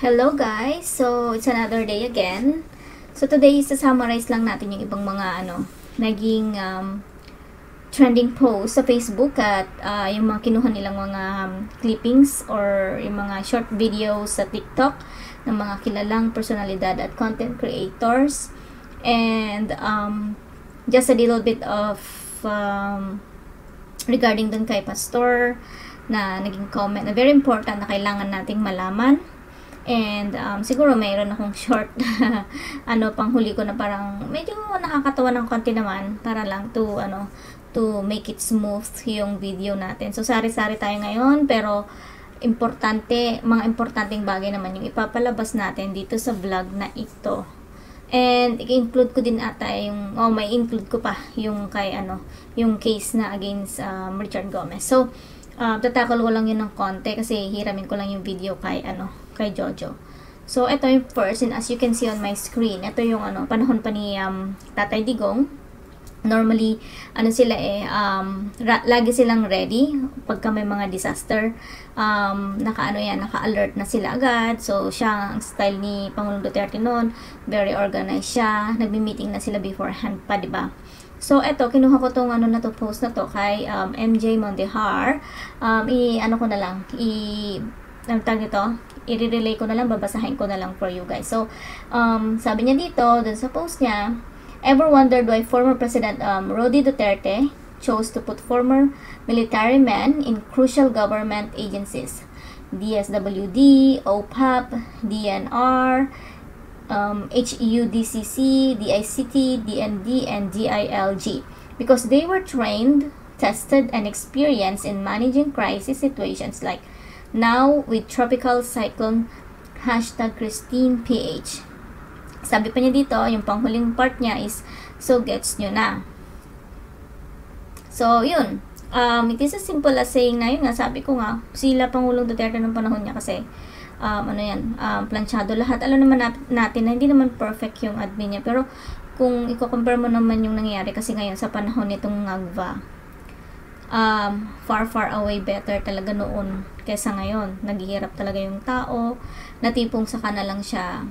Hello guys! So, it's another day again. So, today is summarize lang natin yung ibang mga naging trending post sa Facebook at yung mga kinuha nilang mga clippings or yung mga short videos sa TikTok ng mga kilalang personalidad at content creators. And just a little bit of regarding dun kay Pastor na naging comment na very important na kailangan nating malaman. And siguro mayroon akong short panghuli ko na parang medyo nakakatawa ng konti naman para lang to make it smooth yung video natin. So sari-sari tayo ngayon, pero mga importanteng bagay naman yung ipapalabas natin dito sa vlog na ito. And i-include ko din ata yung may include ko pa yung kay yung case na against Richard Gomez. So tatakal ko lang yun ng konti kasi hiramin ko lang yung video kay Jojo. So ito yung first, and as you can see on my screen, ito yung panahon pa ni Tatay Digong. Normally sila lagi silang ready pagka may mga disaster. Naka-alert na sila agad. So siya, ang style ni Pangulong Duterte noon, very organized siya. Nagmi-meeting na sila beforehand pa, di ba? So, eto, kinuha ko tong post na to kay MJ Mondehar. I-relay ko na lang, babasahin ko na lang for you guys. So, sabi niya dito, dun sa post niya, ever wondered why former President Rody Duterte chose to put former military men in crucial government agencies? DSWD, OPAP, DNR, HEUDCC, DICT, DND, and DILG, because they were trained, tested, and experienced in managing crisis situations like now with tropical cyclone #ChristinePH. Sabi pa niya dito, yung panghuling part niya is, so gets nyo na. So, yun. It is as simple as saying na yun nga, sabi ko nga, sila Pangulong Duterte ng panahon niya kasi planchado lahat. Alam naman natin na hindi naman perfect yung admin niya, pero kung i-compare mo naman yung nangyayari kasi ngayon sa panahon nitong Ngagva, far away better talaga noon kaysa ngayon. Naghihirap talaga yung tao, na tipong saka na lang siya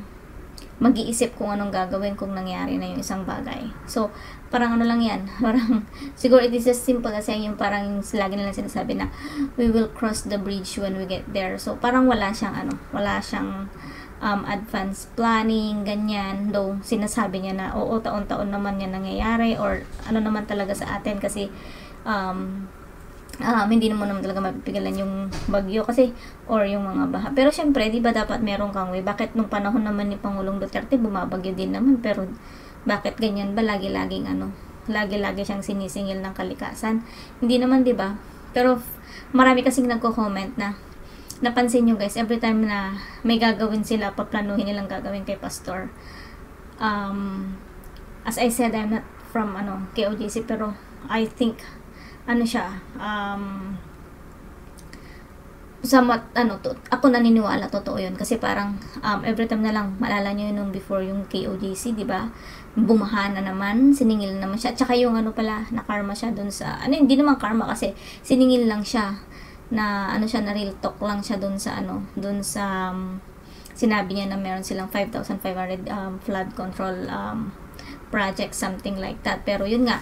mag-iisip kung anong gagawin kung nangyari na yung isang bagay. So, parang lang yan. Parang, siguro it is as simple as yung parang lagi nilang sinasabi na we will cross the bridge when we get there. So, parang wala siyang advanced planning, ganyan. Though, sinasabi niya na, oo, taon-taon naman yan nangyayari or naman talaga sa atin kasi hindi naman talaga mapipigilan yung bagyo kasi or yung mga baha. Pero syempre, di ba dapat meron kang way? Bakit nung panahon naman ni Pangulong Duterte bumabagyo din naman, pero bakit ganyan ba lagi-laging lagi-lagi siyang sinisingil ng kalikasan? Hindi naman, di ba? Pero marami kasing nagko-comment na napansin nyo guys, every time na may gagawin sila, paplanuhin nilang gagawin kay Pastor. As I said, I'm not from KOJC, pero I think somewhat, ako naniniwala, totoo yun. Kasi parang, every time na lang, maalala nyo yun nung before yung KOJC, di ba? Bumaha na naman, siningil naman siya. Tsaka yung na karma siya dun sa, hindi naman karma kasi, siningil lang siya, na na real talk lang siya dun sa, sinabi niya na meron silang 5,500 flood control project, something like that. Pero yun nga,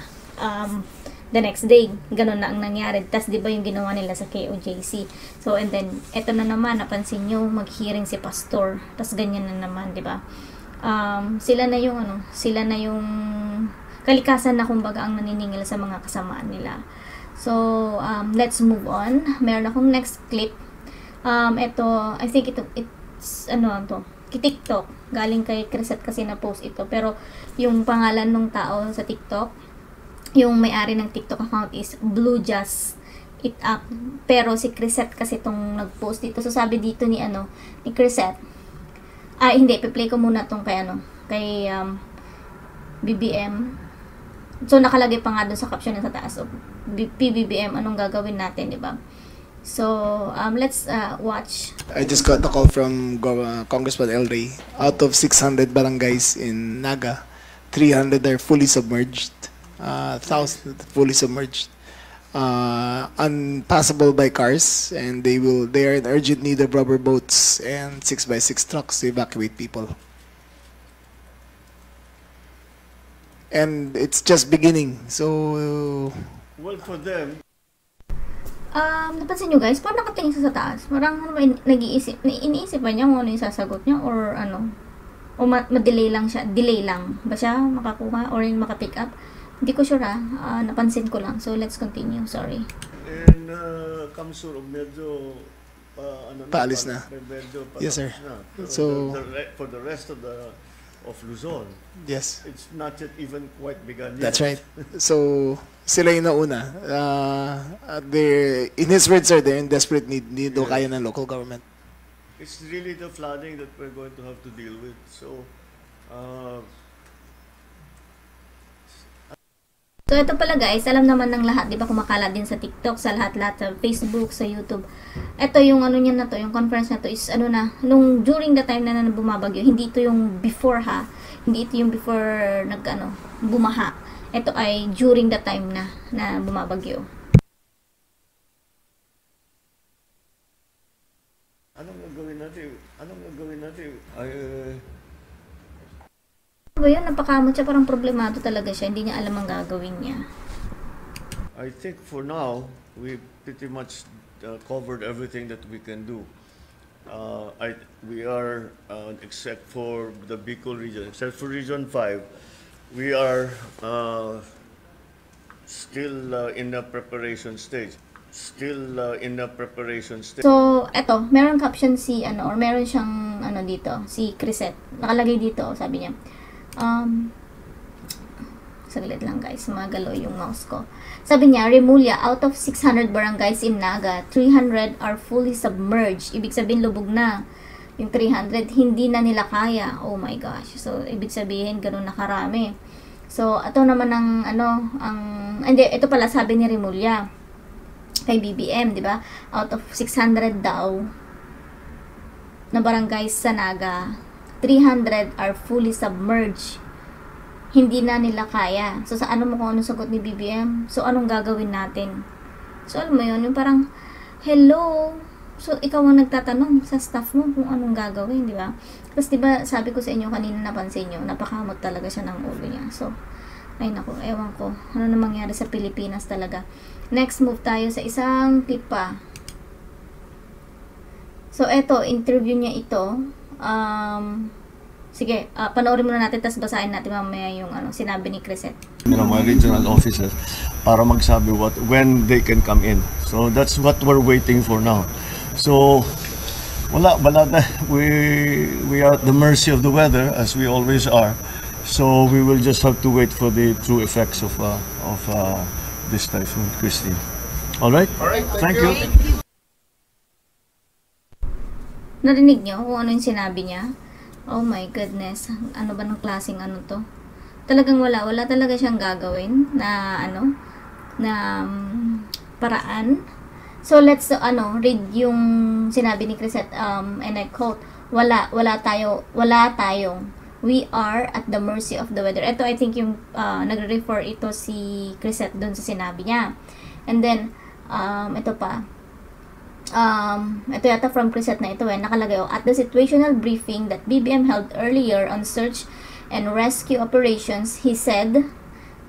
the next day, ganun na ang nangyari. Tas, di ba yung ginawa nila sa KOJC? So, and then, eto na naman, napansin nyo, mag-hearing si Pastor. Tas, ganyan na naman, di ba? Sila na yung kalikasan na kumbaga ang naniningil sa mga kasamaan nila. So, let's move on. Meron akong next clip. Ito, I think it's TikTok. Galing kay Crisette kasi na post ito. Pero, yung pangalan ng tao sa TikTok, yung may-ari ng TikTok account is Blue Just It Up. Pero si Crisette kasi itong nag-post dito. So sabi dito ni Crisette, hindi, i-play ko muna itong kay BBM. So nakalagay pa nga doon sa caption sa taas. So, PBBM, anong gagawin natin, di ba? So, let's watch. I just got a call from Congressman El Rey. Out of 600 barangays in Naga, 300 are fully submerged. 1,000 fully submerged. unpassable by cars, and they are in urgent need of rubber boats and 6x6 trucks to evacuate people. And it's just beginning, so Well, for them, Napansin nyo guys, parang nakatingin siya sa taas. Parang ano ba, iniisip ba niya kung ano yung sasagot niya or ano? O ma-delay lang siya? Delay lang ba siya makakuha or yung makapick up? Hindi ko sure napansin ko lang. So let's continue, sorry. and Kamsur, medyo Paalis na. Medyo Yes, sir. na. So- For the rest of Luzon, yes, it's not yet even quite begun yet. that's right. So sila yung nauna. They're, in his words, sir, they're in desperate need. Hindi daw kaya ng local government. It's really the flooding that we're going to have to deal with. So, So ito pala guys, alam naman ng lahat, 'di ba, kumakalat din sa TikTok, sa lahat-lahat, sa Facebook, sa YouTube. Ito yung ano niya na to, yung conference na to is ano na, nung during the time na bumabagyo, hindi ito yung before hindi ito yung before bumaha. Ito ay during the time na bumabagyo. anong gagawin natin? Ano ba yun? Napakamot siya, parang problemado talaga siya. Hindi niya alam ang gagawin niya. I think for now, we pretty much covered everything that we can do. We are, except for the Bicol region, except for Region 5, we are still in the preparation stage. So, eto, meron caption si, or meron siyang, dito, si Crisette. Nakalagay dito, sabi niya, saglit lang guys, magalo yung mouse ko. Sabi niya, Remulla, out of 600 barangays in Naga, 300 are fully submerged. Ibig sabihin, lubog na. Yung 300, hindi na nila kaya. Oh my gosh. So, ibig sabihin, ganun na karami. So, ito naman hindi, ito pala sabi ni Remulla, kay BBM, di ba? Out of 600 daw, na barangays sa Naga, 300 are fully submerged. Hindi na nila kaya. So, sa ano mo kung anong sagot ni BBM? So, anong gagawin natin? So, alam mo yun, yung parang, hello? So, ikaw ang nagtatanong sa staff mo kung anong gagawin, di ba? Tapos, di ba, sabi ko sa inyo kanina, napansin nyo, napakamot talaga siya ng ulo niya. So, ay nako, ewan ko. Ano na mangyari sa Pilipinas talaga. Next, move tayo sa isang clip pa. So, eto, interview niya ito. Sige, panoorin muna natin, tapos basahin natin mamaya yung sinabi ni Crisette. Mga regional officers para magsabi when they can come in. So that's what we're waiting for now. So wala we are at the mercy of the weather, as we always are. So we will just have to wait for the true effects of this typhoon, Christine. All right? Thank you. Narinig niyo kung ano yung sinabi niya? Oh my goodness. Ano ba ng klaseng to? Talagang wala talaga siyang gagawin na paraan. So let's read yung sinabi ni Crisette, and I quote, wala tayong we are at the mercy of the weather. Ito I think yung nagre-refer ito si Crisette doon sa sinabi niya. And then ito pa. Ito yata from Crisette na ito nakalagay, at the situational briefing that BBM held earlier on search and rescue operations, he said,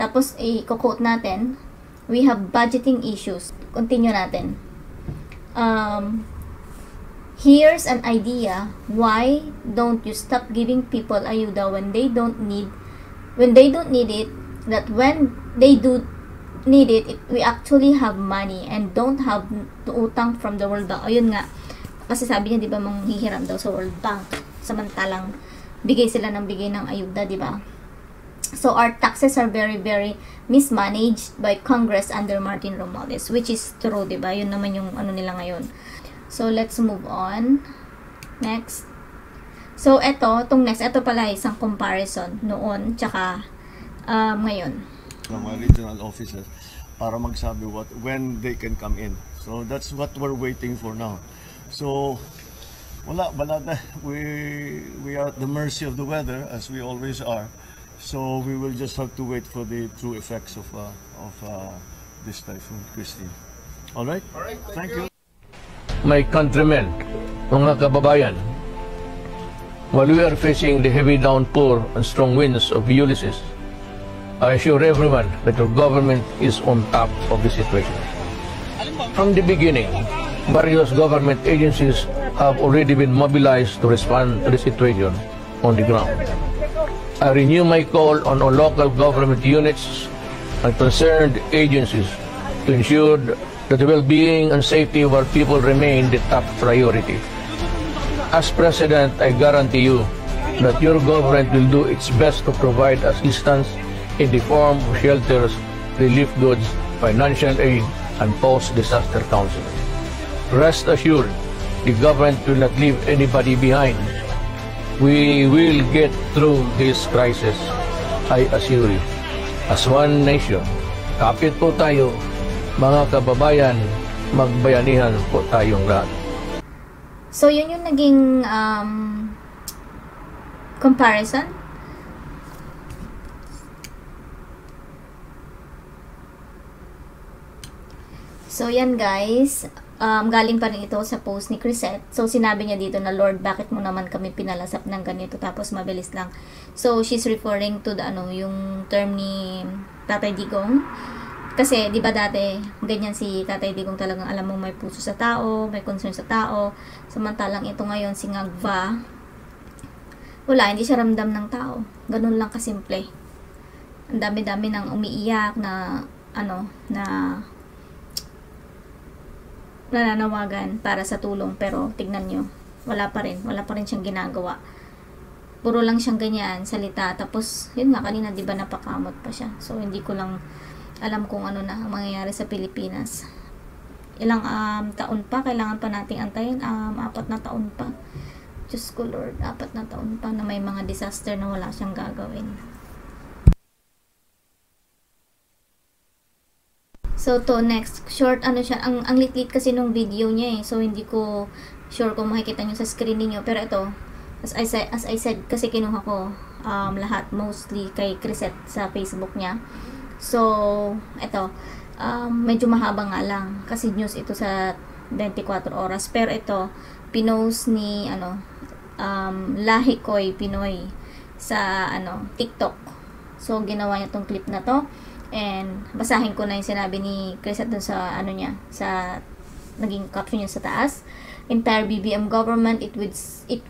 tapos i-quote natin, we have budgeting issues. Continue natin. Here's an idea, why don't you stop giving people ayuda when they don't need it, that when they do need it, we actually have money and don't have to utang from the World Bank. Ayun nga, kasi sabi niya, di ba, manghihiram daw sa World Bank, samantalang bigay sila ng ayuda, di ba? So our taxes are very, very mismanaged by Congress under Martin Romualdez, which is true, di ba? Yun naman yung nila ngayon. So let's move on. Next. So ito pala isang comparison noon tsaka ngayon. Mga regional officers para magsabi when they can come in. So that's what we're waiting for now. So wala we are at the mercy of the weather, as we always are. So we will just have to wait for the true effects of this typhoon, Christine. All right? Thank you. My countrymen, mga kababayan, while we are facing the heavy downpour and strong winds of Ulysses, I assure everyone that your government is on top of the situation. From the beginning, various government agencies have already been mobilized to respond to the situation on the ground. I renew my call on all local government units and concerned agencies to ensure that the well-being and safety of our people remain the top priority. As President, I guarantee you that your government will do its best to provide assistance in the form of shelters, relief goods, financial aid, and post-disaster counseling. Rest assured, the government will not leave anybody behind. We will get through this crisis, I assure you. As one nation, kapit po tayo, mga kababayan, magbayanihan po tayong lahat. So, yun yung naging comparison. So, yan guys. Galing pa rin ito sa post ni Chrisette. So, sinabi niya dito na, Lord, bakit mo naman kami pinalasap ng ganito tapos mabilis lang. So, she's referring to the, yung term ni Tatay Digong. Kasi, di ba dati, ganyan si Tatay Digong, talagang alam mo may puso sa tao, may concern sa tao. Samantalang ito ngayon, si Ngagva, wala, hindi siya ramdam ng tao. Ganun lang kasimple. Ang dami-dami nang umiiyak na, na nananawagan para sa tulong. Pero, tignan nyo, wala pa rin siyang ginagawa. Puro lang siyang ganyan, salita. Tapos, yun nga, kanina, di ba, napakamot pa siya. So, hindi ko lang alam kung ano na ang mangyayari sa Pilipinas. Ilang taon pa, kailangan pa nating antayin. 4 na taon pa. Diyos ko Lord, 4 na taon pa na may mga disaster na wala siyang gagawin. So, to next, short, siya, ang lit-lit kasi nung video niya eh. So, hindi ko sure kung makikita nyo sa screen niyo. Pero ito, as I said, kasi kinuha ko lahat, mostly kay Chrisette sa Facebook niya. So, ito, medyo mahaba nga lang kasi news ito sa 24 oras. Pero ito, pinost ni, Lahi Koy Pinoy sa, TikTok. So, ginawa niya tong clip na to. And, basahin ko na yung sinabi ni Chrisette dun sa, sa naging caption niya sa taas. Entire BBM government, it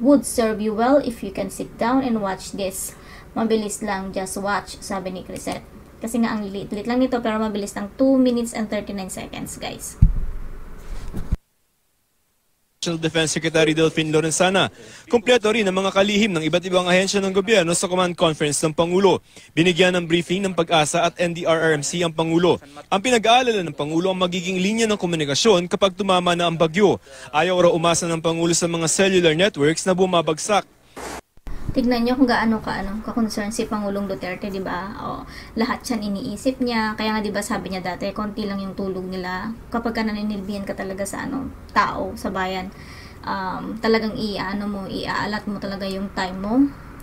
would serve you well if you can sit down and watch this. Mabilis lang, just watch, sabi ni Chrisette. Kasi nga ang lit lang nito pero mabilis lang, 2 minutes and 39 seconds guys. National Defense Secretary Delphine Lorenzana. Kumpleto rin ang mga kalihim ng iba't ibang ahensya ng gobyerno sa Command Conference ng Pangulo. Binigyan ng briefing ng Pag-asa at NDRRMC ang Pangulo. Ang pinag-aalala ng Pangulo ang magiging linya ng komunikasyon kapag tumama na ang bagyo. Ayaw raw umasa ng Pangulo sa mga cellular networks na bumabagsak. Tignan nyo kung gaano ka-concern si Pangulong Duterte, di ba? Lahat yan iniisip niya. Kaya nga, di ba, sabi niya dati, konti lang yung tulog nila. Kapag ka naninilbihan ka talaga sa tao, sa bayan, talagang iaalat mo talaga yung time mo.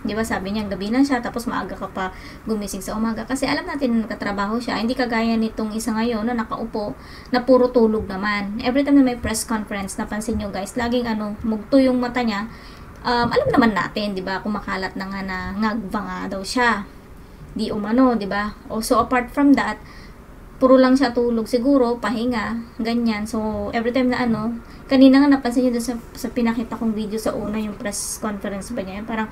Di ba, sabi niya, gabi na siya, tapos maaga ka pa gumising sa umaga. Kasi alam natin na nakatrabaho siya. Hindi kagaya nitong isa ngayon na nakaupo, na puro tulog naman. Every time na may press conference, napansin nyo guys, laging mugto yung mata niya. Alam naman natin, 'di ba, kumakalat na nga na Ngagva nga daw siya. Di umano, 'di ba? So apart from that, puro lang siya tulog siguro, pahinga, ganyan. So every time na kanina nga napansin niyo sa pinakita kong video sa una yung press conference ba niya, parang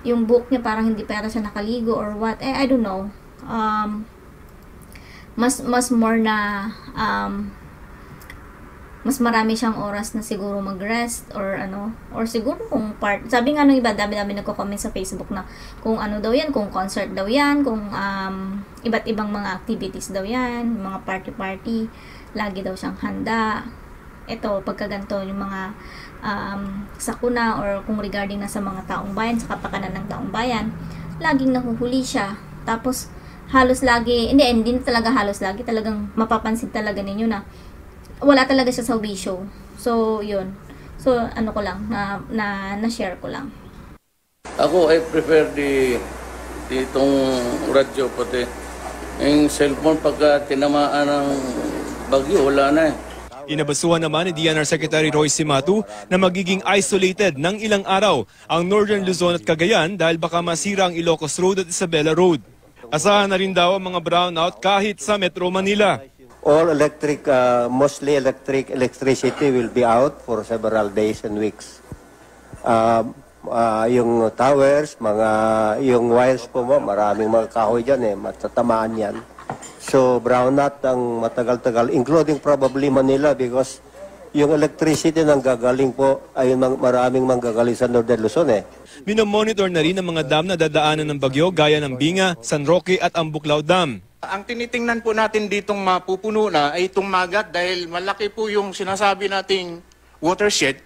yung book niya parang hindi pa yata siya nakaligo or what. I don't know. Mas more na mas marami siyang oras na siguro mag-rest or or siguro kung sabi nga nung iba, dami-dami nagko-comment sa Facebook na kung daw yan, kung concert daw yan, kung iba't ibang mga activities daw yan, mga party-party, lagi daw siyang handa. Ito, pagkaganto yung mga sakuna or kung regarding na sa mga taong bayan, sa kapakanan ng taong bayan, laging nahuhuli siya. Tapos, halos lagi, hindi talaga halos lagi, talagang mapapansin talaga ninyo na wala talaga siya sa wisyo. So, yun. So, ko lang, na-share ko lang. Ako, I prefer itong radyo pati. Yung cellphone pagka tinamaan ng bagyo, wala na eh. Inabasuhan naman ni DNR Secretary Roy Cimatu na magiging isolated ng ilang araw ang Northern Luzon at Cagayan dahil baka masira ang Ilocos Road at Isabela Road. Asahan na rin daw ang mga brownout kahit sa Metro Manila. All electric, mostly electricity will be out for several days and weeks. Yung towers, yung wires po mo, maraming mga kahoy dyan matatamaan yan. So brownout ang matagal-tagal, including probably Manila because yung electricity nang gagaling po ay maraming manggagaling sa Northern Luzon Minomonitor na rin ang mga dam na dadaanan ng bagyo gaya ng Binga, San Roque at Ambuklao Dam. Ang tinitingnan po natin ditong mapupuno na ay itong Magat dahil malaki po yung sinasabi nating watershed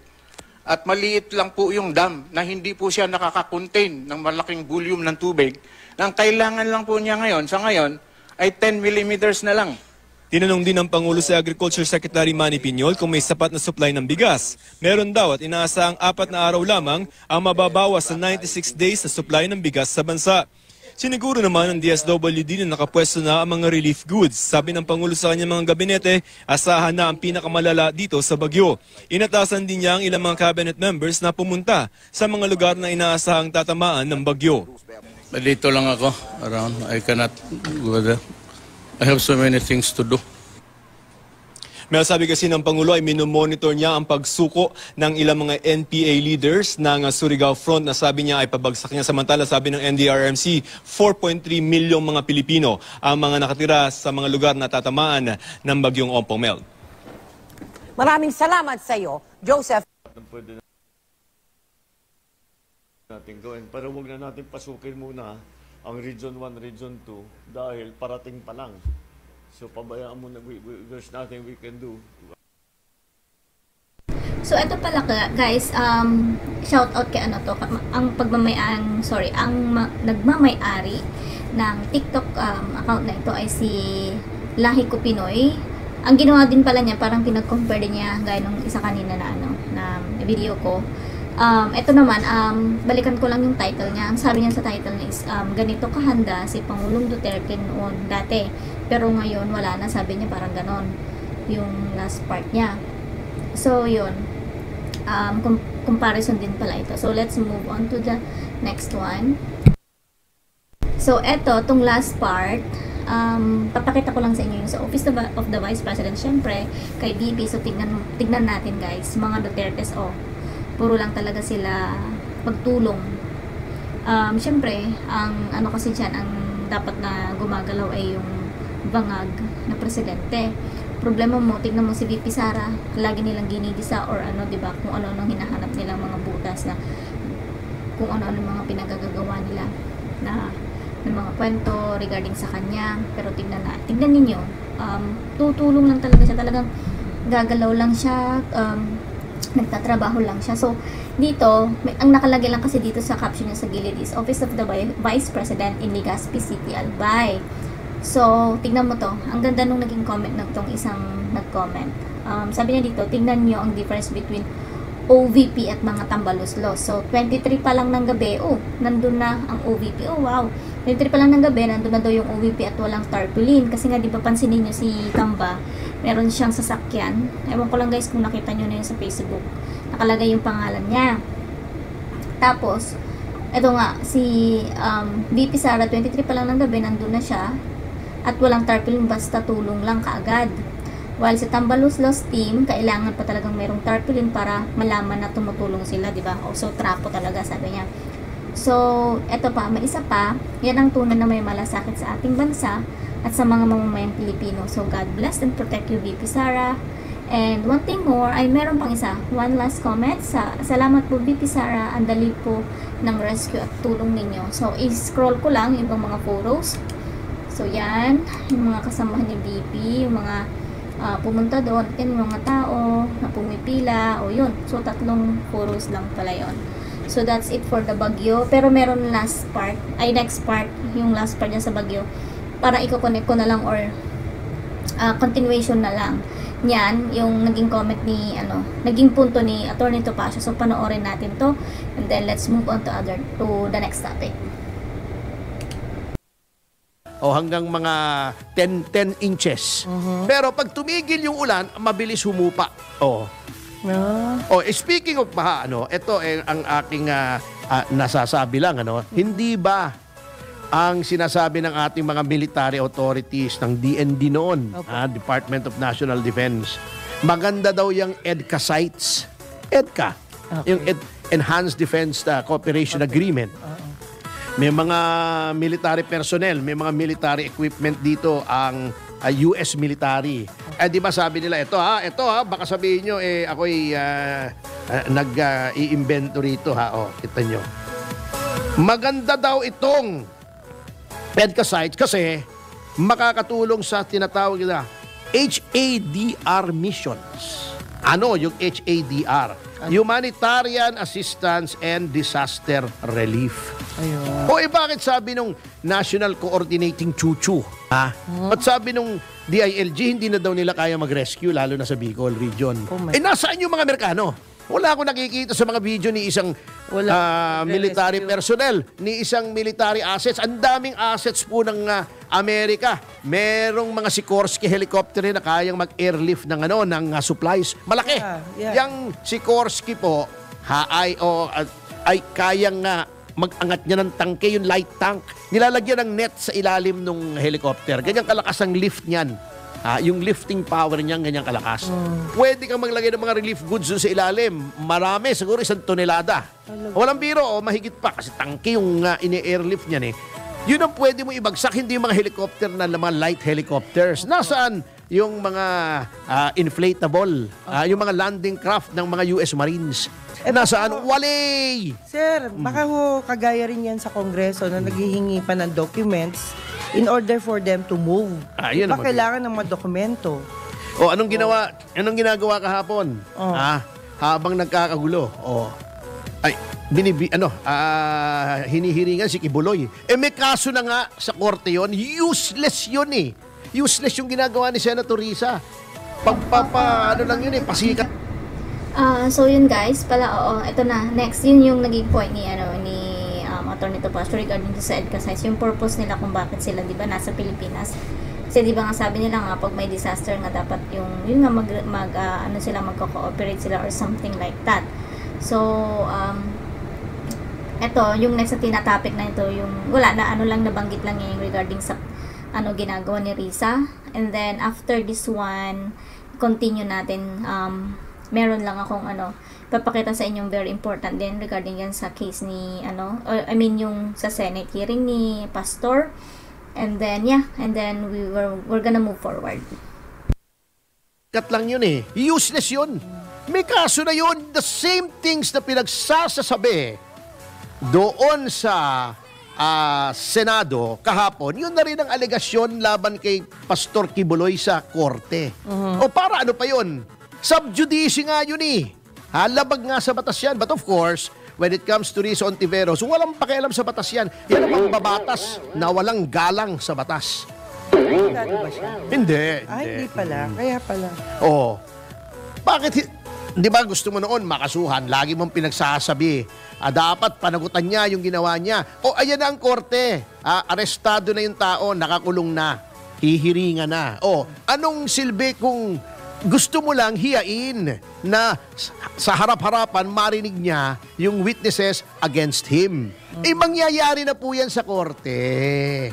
at maliit lang po yung dam na hindi po siya nakaka-contain ng malaking volume ng tubig. Ang kailangan lang po niya ngayon, sa ngayon, ay 10 millimeters na lang. Tinanong din ng Pangulo sa Agriculture Secretary Manny Piñol kung may sapat na supply ng bigas. Meron daw at inaasahang 4 na araw lamang ang mababawas sa 96 days na supply ng bigas sa bansa. Siniguro naman ng DSWD na nakapwesto na ang mga relief goods. Sabi ng Pangulo sa kanyang mga gabinete, asahan na ang pinakamalala dito sa bagyo. Inatasan din niya ang ilang mga cabinet members na pumunta sa mga lugar na inaasahang tatamaan ng bagyo. Dito lang ako, around. I cannot go there. I have so many things to do. May sabi kasi ng Pangulo ay minomonitor niya ang pagsuko ng ilang mga NPA leaders ng Surigao Front na sabi niya ay pabagsak niya. Samantala sabi ng NDRRMC, 4.3 milyong mga Pilipino ang mga nakatira sa mga lugar na tatamaan ng bagyong Ompong, Mel. Maraming salamat sa iyo, Joseph. Pwede natin gawin, pero huwag na natin pasukin muna ang Region 1, Region 2 dahil parating pa lang. So pabayaan muna, there's nothing we can do. So ito pala guys, shout out kay ang nagmamay-ari ng TikTok account na ito ay si Lahi Ko Pinoy. Ang ginawa din pala niya, parang pinag-compare din niya gaya nung isa kanina na video ko. Ito naman, balikan ko lang yung title niya. Ang sabi niya sa title niya is, ganito kahanda si Pangulong Duterte noon dati. Pero ngayon, wala na. Sabi niya parang ganon. Yung last part niya. So, yun. Comparison din pala ito. So, let's move on to the next one. So, tong last part, papakita ko lang sa inyo yung sa Office of the Vice President. Siyempre, kay BP. So, tignan natin guys. Mga Dutertes, puro lang talaga sila pagtulong. Siyempre, ang ano kasi dyan, ang dapat na gumagalaw ay yung bangag na presidente. Problema mo, tignan mo si VP Sara, lagi nilang ginigisa or ano, diba, kung ano-ano hinahanap nilang mga butas na kung ano-ano mga pinagagagawa nila na mga kwento regarding sa kanya. Pero tignan ninyo, tutulong lang talaga siya, talagang gagalaw lang siya, nagtatrabaho lang siya. So, dito, ang nakalagay lang kasi dito sa caption niya sa gilid is Office of the Vice President in Legazpi City, Albay. So, tignan mo to. Ang ganda nung naging comment ng tong isang nag-comment. Sabi niya dito, tignan nyo ang difference between OVP at mga tambaluslos. So, 23 pa lang ng gabi, nandun na ang OVP. Oh, wow. 23 pa lang ng gabi, nandun na daw yung OVP at walang tarpaulin. Kasi nga, di ba pansinin nyo si Tamba, meron siyang sasakyan. Ewan ko lang guys kung nakita nyo na yun sa Facebook. Nakalagay yung pangalan niya. Tapos, eto nga, si VP Sara, 23 pa lang ng gabi, nandun na siya. At walang tarpaulin, basta tulong lang kaagad. While sa Tambaluslos team, kailangan pa talagang mayroong tarpaulin para malaman na tumutulong sila, di ba? So, trapo talaga, sabi niya. So, eto pa, may isa pa, yan ang tunay na may malasakit sa ating bansa at sa mga mamamayang Pilipino. So, God bless and protect you, VP Sara. And one thing more, ay meron pang isa. One last comment. Salamat po, VP Sara. Ang dali po ng rescue at tulong ninyo. So, i-scroll ko lang yung mga photos. So, yan. Yung mga kasamahan ni VP, yung mga pumunta doon, at yung mga tao na pumipila, o yun. So, 3 photos lang pala yun. So, that's it for the Bagyo. Pero meron next part, yung last part niya sa Bagyo. Para i-connect ko na lang or continuation na lang. Yan, yung naging comment ni, naging punto ni Attorney Topacio. So, panoorin natin to. And then, let's move on to the next topic. o hanggang mga 10 inches. Pero pag tumigil yung ulan, mabilis humupa. Speaking of baha, ito ang aking nasasabi lang, hindi ba ang sinasabi ng ating mga military authorities ng DND noon, Department of National Defense, maganda daw yung EDCA sites. EDCA, yung Enhanced Defense Cooperation Agreement. May mga military personnel, may mga military equipment dito ang US military. Di ba sabi nila, ito baka sabihin nyo, ako'y nag-i-invento rito, kita nyo. Maganda daw itong EDCA sites kasi makakatulong sa tinatawag na HADR missions. Ano yung HADR? Humanitarian Assistance and Disaster Relief. Ayun. Bakit sabi nung National Coordinating Chuchu? At sabi nung DILG, hindi na daw nila kaya mag-rescue, lalo na sa Bicol region. Nasaan yung mga Amerikano? Wala akong nakikita sa mga video ni isang military personnel, ni isang military assets. Ang daming assets po ng Amerika. Merong mga Sikorsky helicopter na kayang mag-airlift ng supplies. Malaki. Yang Sikorsky po ay kayang mag-angat niya ng tangke, yung light tank. Nilalagyan ng net sa ilalim ng helicopter. Ganyang kalakas ang lift niyan. Yung lifting power niyan, ganyang kalakas. Pwede kang maglagay ng mga relief goods doon sa ilalim. Marami, siguro 1 tonelada. Walang biro, mahigit pa. Kasi tangke yung ini-airlift niyan eh. Yun ang pwede mo ibagsak, hindi yung mga helicopter na mga light helicopters. Nasaan yung mga inflatable, yung mga landing craft ng mga US Marines? Nasaan? Wale! Sir, baka kagaya rin yan sa Kongreso na naghihingi pa ng documents in order for them to move. Iba kailangan ng mga dokumento. Anong ginagawa kahapon? Habang nagkakagulo. Hinihiringan si Kibuloy. May kaso na nga sa korte yon. Useless yun eh. Useless yung ginagawa ni Senator Risa. Pasikat. So yun guys, ito na. Next, yun yung naging point ni Attorney Topacio regarding sa EDCA sites, yung purpose nila kung bakit sila, di ba, nasa Pilipinas. Kasi di ba nga sabi nila nga, pag may disaster nga dapat yun nga magko-cooperate sila or something like that. So, ito, yung next na tinatopic na ito, yung wala na, nabanggit lang yung regarding sa ginagawa ni Risa. And then, after this one, continue natin, meron lang akong papakita sa inyong very important din regarding yan sa case ni yung sa Senate hearing ni Pastor. And then we're gonna move forward. Kat lang yun eh. Useless yun. May kaso na yun. The same things na pinagsasabi doon sa Senado kahapon, yun na rin ang alegasyon laban kay Pastor Kibuloy sa korte. Para ano pa yun? Subjudice nga yun eh. Labag nga sa batas yan. But of course, when it comes to Risa Ontiveros, walang pakialam sa batas yan. Yan ang babatas na walang galang sa batas. Ba siya? Hindi. Hindi pala. Kaya pala. Bakit? Di ba gusto mo noon makasuhan? Lagi mong pinagsasabi. Dapat panagutan niya yung ginawa niya. Ayan na ang korte. Arestado na yung tao, nakakulong na. Hihiringan na. Anong silbi kung gusto mo lang hiyain na sa harap-harapan marinig niya yung witnesses against him? Mangyayari na po yan sa korte.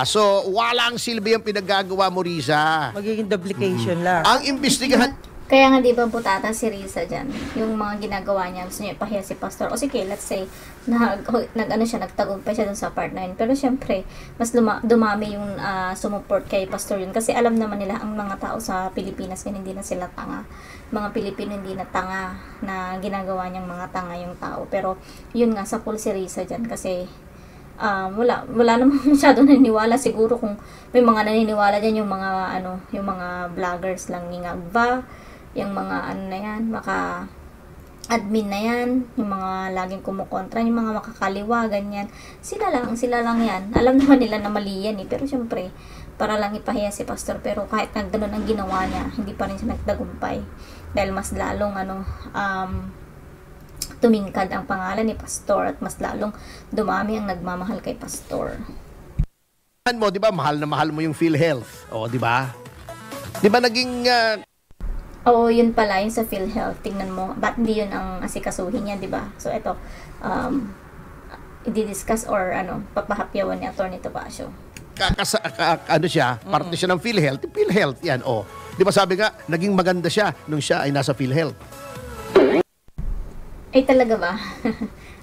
So, walang silbi ang pinaggagawa mo, Risa. Magiging duplication lang. Ang imbestigahan... Kaya nga di ba putata si Risa dyan, yung mga ginagawa niya, gusto niya ipahiya si Pastor. O sige, let's say, nagtagumpay siya dun sa part na yun. Pero syempre, mas dumami yung sumuport kay Pastor yun. Kasi alam naman nila, ang mga tao sa Pilipinas yun, hindi na sila tanga. Mga Pilipino hindi na tanga na ginagawa niyang mga tanga yung tao. Pero yun nga, sa pool si Risa dyan kasi wala naman masyado naniniwala. Siguro kung may mga naniniwala dyan, yung mga vloggers lang ni Ngagba, yung mga na yan, admin na yan, yung mga laging kumukontra, yung mga makakaliwa, ganyan. Sila lang yan. Alam naman nila na mali yan eh. Pero syempre, para lang ipahiya si Pastor. Pero kahit ganun ang ginawa niya, hindi pa rin siya nagtagumpay. Dahil mas lalong tumingkad ang pangalan ni Pastor at mas lalong dumami ang nagmamahal kay Pastor. mo, di ba, mahal na mahal mo yung PhilHealth. O, di ba? Di ba naging... Oo, yun pala, yung sa PhilHealth. Tingnan mo, ba't hindi yun ang asikasuhin niya, di ba? So, ito, i-discuss or papahapyawan ni Atty. Topacio. Ano siya, parte siya ng PhilHealth. PhilHealth, yan, o. Di ba sabi nga, naging maganda siya nung siya ay nasa PhilHealth. Ay, talaga ba?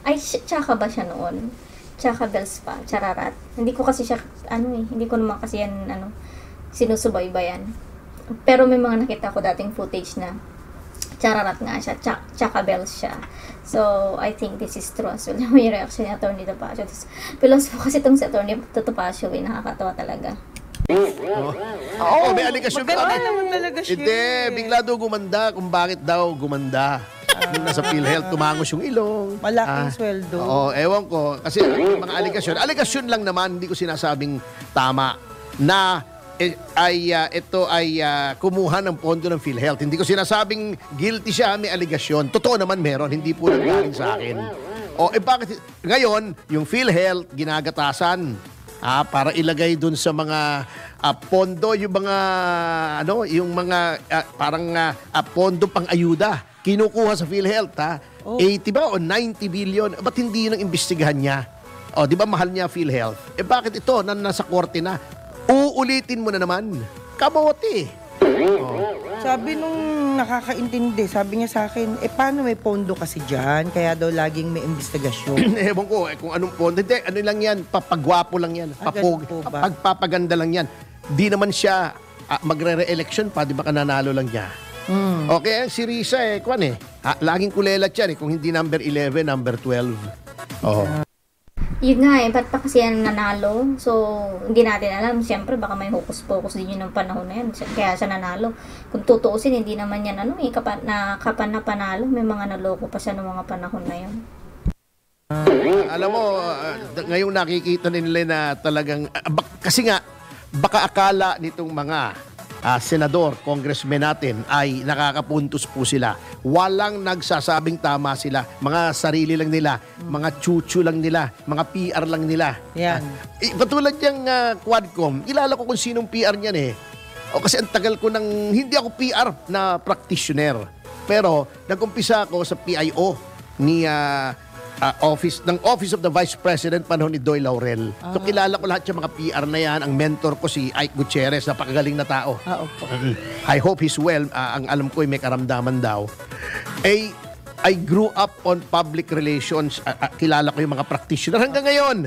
Ay, tsaka ba siya noon? Tsaka bells pa, chararat. Hindi ko kasi siya, hindi ko naman kasi yan, sinusubaybayan. Pero may mga nakita ko dating footage na chararat nga siya, tsaka bells siya. So, I think this is true as well. May reaction ni Atty. Topacio. Pilos po kasi itong si Atty. Topacio, nakakatawa talaga. Oo, may aligasyon pa. Maganda naman talaga siya. Hindi, bigla daw gumanda kung bakit daw gumanda. Nung nasa PhilHealth, tumangos yung ilong. Malaking sweldo. Oo, ewan ko. Kasi mga aligasyon lang naman, hindi ko sinasabing tama, na ito ay kumuha ng pondo ng PhilHealth. Hindi ko sinasabing guilty siya, may aligasyon. Totoo naman meron, hindi po nanggaling sa akin. Bakit? Ngayon, yung PhilHealth, ginagatasan para ilagay dun sa mga pondo, yung mga, parang pondo pang ayuda. Kinukuha sa PhilHealth, 80 ba o 90 billion? Ba't hindi yun ang imbestigahan niya? Di ba mahal niya PhilHealth? Bakit ito, nasa korte na? Uulitin mo na naman. Kabote. Sabi nung nakakaintindi, sabi niya sa akin, paano may pondo kasi dyan? Kaya daw laging may investigasyon. Ewan ko, kung anong pondo. Hindi, ano lang yan, papagwapo lang yan. Pagpapaganda lang yan. Di naman siya magre-re-election pa, di ba kananalo lang niya? Okay, si Risa laging kulelat yan kung hindi number 11, number 12. Yun nga ba't pa kasi yan nanalo? So, hindi natin alam. Siyempre, baka may hokus-pokus din yun ng panahon na yan. Kaya siya nanalo. Kung tutuusin, hindi naman yan kapan na panalo. May mga naloko pa siya ng mga panahon na yun. Alam mo, ngayong nakikita nila na talagang, kasi nga, baka akala nitong mga senador, congressmen natin ay nakakapuntos po sila. Walang nagsasabing tama sila. Mga sarili lang nila, mga chuchu lang nila, mga PR lang nila. Yan. Patulad yung Quadcom, kilala ko kung sinong PR niyan kasi ang tagal ko hindi ako PR na practitioner. Pero nag-umpisa ako sa PIO ni Office of the Vice President panahon ni Doy Laurel. So kilala ko lahat yung mga PR na yan. Ang mentor ko si Ike Gutierrez, napakagaling na tao. I hope he's well. Ang alam ko ay may karamdaman daw. I grew up on public relations. Kilala ko yung mga practitioner hanggang ngayon.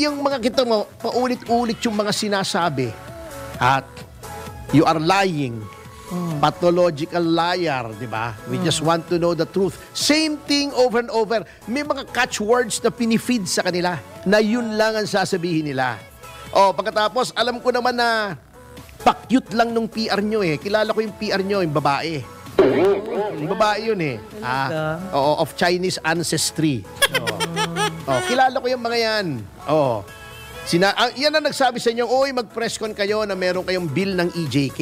Yung mga kita mo, paulit-ulit yung mga sinasabi. At you are lying. Pathological liar, di ba? We just want to know the truth. Same thing over and over. May mga catchwords na pinifeed sa kanila na yun lang ang sasabihin nila. Pagkatapos, alam ko naman na pa-cute lang nung PR nyo Kilala ko yung PR nyo, yung babae. Yung babae yun of Chinese ancestry. Kilala ko yung mga yan. Yan ang nagsabi sa inyo, mag-presscon kayo na meron kayong bill ng EJK.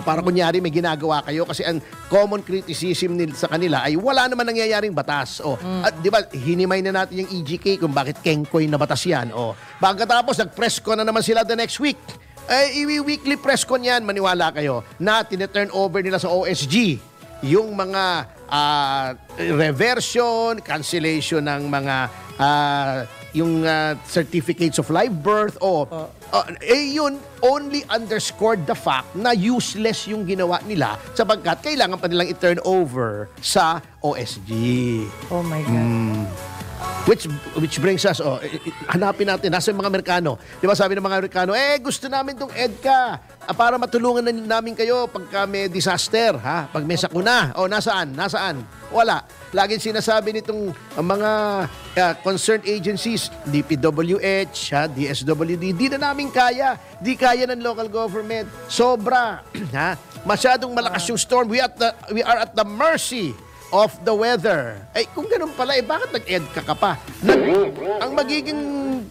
Para kunyari may ginagawa kayo kasi ang common criticism sa kanila ay wala naman nangyayaring batas. At di ba, hinimay na natin yung EJK kung bakit kengkoy na batas yan. Pagkatapos, nag-presscon na naman sila the next week. Weekly presscon yan, maniwala kayo, na tineturn over nila sa OSG yung mga reversion, cancellation ng mga yung certificates of live birth yun only underscored the fact na useless yung ginawa nila sapagkat kailangan pa nilang i-turn over sa OSG. Oh my God. Which brings us, hanapin natin, nasa yung mga Amerikano. Di ba sabi ng mga Amerikano, gusto namin tong EDCA para matulungan namin kayo pagka may disaster, pag may sakuna. Nasaan? Wala. Laging sinasabi nitong mga concerned agencies, DPWH, DSWD, di na namin kaya. Di kaya ng local government. Sobra. Masyadong malakas yung storm. We are at the mercy of the weather. Kung ganun pala, bakit nag-EDCA ka pa? Ang magiging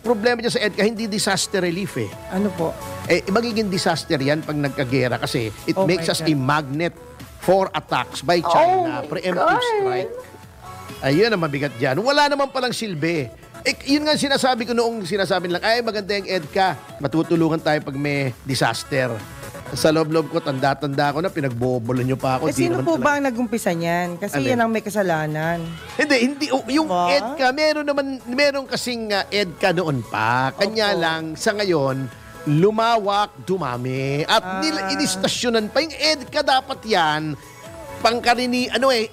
problema dyan sa EDCA, hindi disaster relief Ano po? Magiging disaster yan pag nagkagera kasi it makes us a magnet for attacks by China. Preemptive strike. Ayun ang mabigat dyan. Wala naman palang silbi. Yun nga sinasabi ko noong sinasabi lang, ay maganda yung EDCA. Matutulungan tayo pag may disaster. Sa loob-loob ko, tanda-tanda ko na pinagbobolan nyo pa ako. Sino po ba ang nag-umpisa niyan? Kasi yan ang may kasalanan. Hindi. Yung EDCA, meron kasing EDCA noon pa. Kanya lang, sa ngayon, lumawak, dumami. At inistasyonan pa. Yung EDCA dapat yan,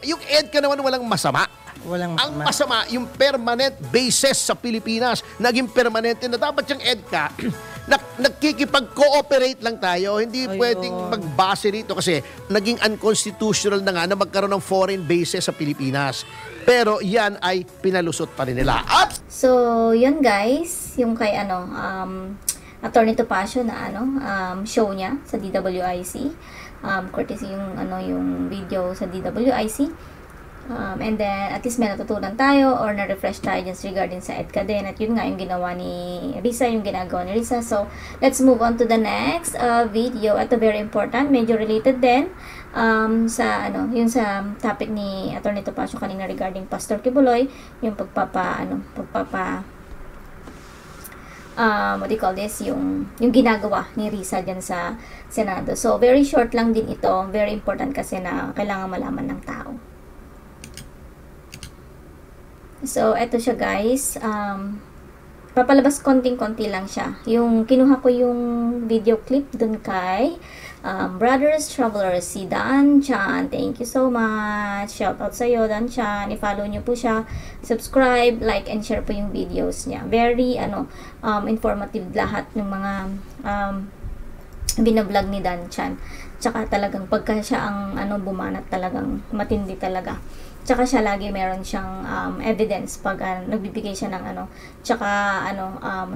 yung EDCA naman walang masama. Ang masama, yung permanent bases sa Pilipinas, naging permanente na dapat yung EDCA, nagkikipag-cooperate lang tayo. Hindi pwedeng magbase rito kasi naging unconstitutional na nga na magkaroon ng foreign bases sa Pilipinas. Pero yan ay pinalusot pa rin nila. So, yun guys, yung kay Attorney Topacio na show niya sa DWIC. Courtesy yung video sa DWIC. And then, at least may natutunan tayo or na-refresh tayo dyan regarding sa EDCA din. At yun nga yung ginawa ni Risa, yung ginagawa ni Risa. So, let's move on to the next video. Ito very important, medyo related din sa topic ni Attorney Topacio kanina regarding Pastor Kibuloy, yung what do you call this, yung ginagawa ni Risa dyan sa Senado. So, very short lang din ito. Very important kasi na kailangan malaman ng tao. So, eto siya guys. Papalabas konting-konti lang siya. Yung kinuha ko yung video clip dun kay Brothers Travelers, si Dan Chan. Thank you so much. Shout out sa'yo, Dan Chan. I-follow nyo po siya. Subscribe, like, and share po yung videos niya. Very, informative lahat ng mga binablog ni Dan Chan. Tsaka talagang pagka siya ang bumanat, talagang matindi talaga. Tsaka siya lagi meron siyang evidence pag nagbibigay siya ng tsaka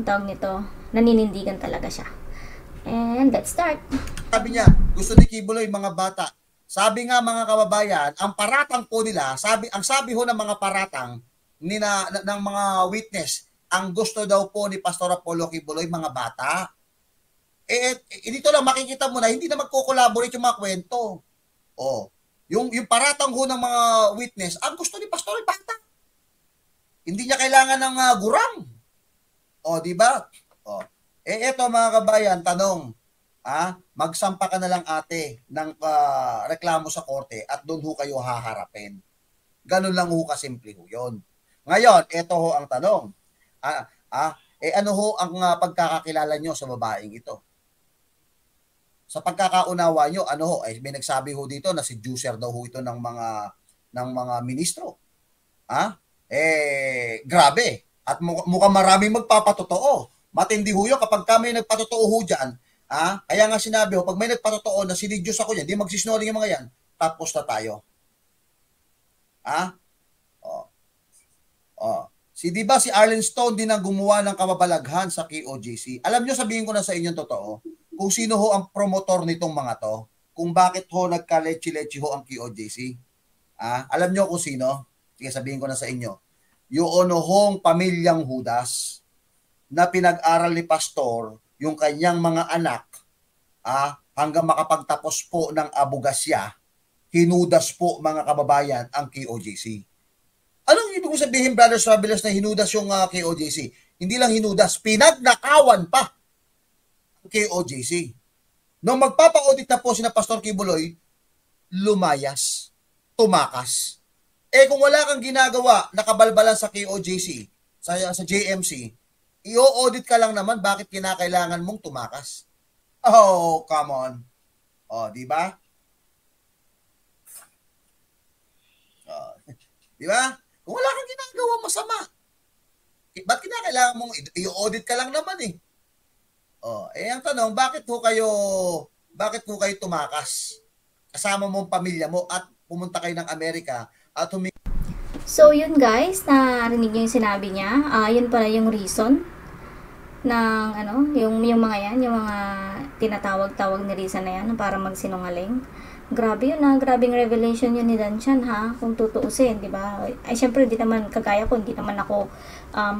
tawag nito, naninindigan talaga siya. And let's start. Sabi niya, gusto ni Kibuloy mga bata. Sabi nga mga kababayan, ang paratang po nila, ang sabi ho ng mga paratang ng mga witness, ang gusto daw po ni Pastor Apollo Kibuloy mga bata. Dito lang makikita mo na hindi na magko-collaborate yung mga kwento. Yung paratang ho ng mga witness, ang gusto ni Pastor ay bata. Hindi niya kailangan ng gurang. Di ba? Eto mga kabayan, tanong. Magsampa ka na lang ate ng reklamo sa korte at doon ho kayo haharapin. Ganun lang ho kasimple ho yun. Ngayon, eto ho ang tanong. Ano ho ang pagkakakilala nyo sa babaeng ito? Sa pagkakaunawa nyo, may nagsabi ho dito na si juicer daw ho ito ng mga ministro. Grabe. At mukhang maraming magpapatotoo. Matindi ho yun kapag kami nagpatotoo ho dyan. Kaya nga sinabi ho, pag may nagpatotoo na sinidyos ako yan, di magsisnoring yung mga yan, tapos na tayo. Di ba si Arlen Stone din ang gumawa ng kababalaghan sa KOJC? Alam nyo, sabihin ko na sa inyo totoo, kung sino ho ang promotor nitong mga to, kung bakit ho nagka-lechi-lechi ho ang KOJC. Alam nyo kung sino? Sige, sabihin ko na sa inyo. Yung hong pamilyang Judas na pinag-aral ni Pastor, yung kanyang mga anak, hanggang makapagtapos po ng abogasya, hinudas po mga kababayan ang KOJC. Anong ibig sabihin, Brothers Travelers, na hinudas yung KOJC? Hindi lang hinudas, pinagnakawan pa ang KOJC. Nung magpapa-audit na po sina Pastor Kibuloy, lumayas, tumakas. Kung wala kang ginagawa, nakabalbalan sa KOJC, sa JMC, i-audit ka lang naman, bakit kinakailangan mong tumakas? Come on. Di ba? Di ba? Kung wala kang ginagawa masama, ba't kinakailangan mong i-audit ka lang naman eh? Ang tanong, bakit po kayo tumakas? Kasama mo ang pamilya mo at pumunta kayo ng Amerika at So yun guys, narinig niyo yung sinabi niya. Yun pala yung reason ng yung mga yan, yung mga tinatawag-tawag ni Risa na yan para magsinungaling. grabe yun grabing revelation yun ni Danchan kung tutuusin, di ba? Ay, syempre, hindi naman kagaya ko, hindi naman ako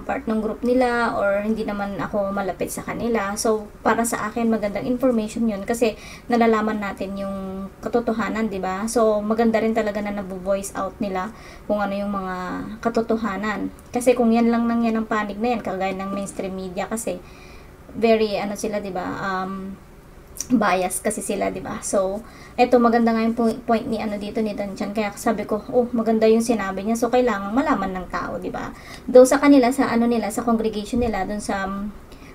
part ng group nila or hindi naman ako malapit sa kanila. So, para sa akin, magandang information yun kasi nalalaman natin yung katotohanan, di ba? So, maganda rin talaga na nabu-voice out nila kung ano yung mga katotohanan. Kasi kung yan lang nang yan ang panig na yan, kagaya ng mainstream media kasi, very, sila, di ba? Bias kasi sila, di ba? So, eto maganda nga yung point ni dito ni Danchan. Kaya sabi ko, maganda yung sinabi niya. So, kailangan malaman ng tao, di ba? Though sa kanila, sa nila, sa congregation nila, dun sa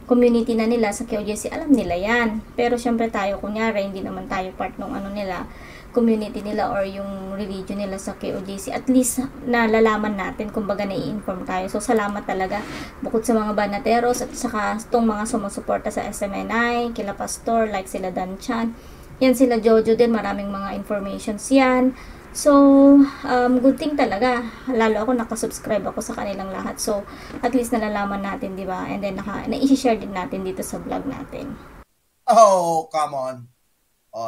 community na nila, sa KOJC, alam nila yan. Pero, syempre tayo, kunyari, hindi naman tayo part ng nila, community nila or yung religion nila sa KOJC, at least nalalaman natin, kumbaga nai-inform tayo. So, salamat talaga bukod sa mga banateros at saka itong mga sumusuporta sa SMNI, kila Pastor, like sila Danchan. Yan sila Jojo din, maraming mga informations yan. So, good thing talaga. Lalo ako, nakasubscribe ako sa kanilang lahat. So, at least nalalaman natin, di ba? And then, na-i-share din natin dito sa vlog natin. Oh, come on.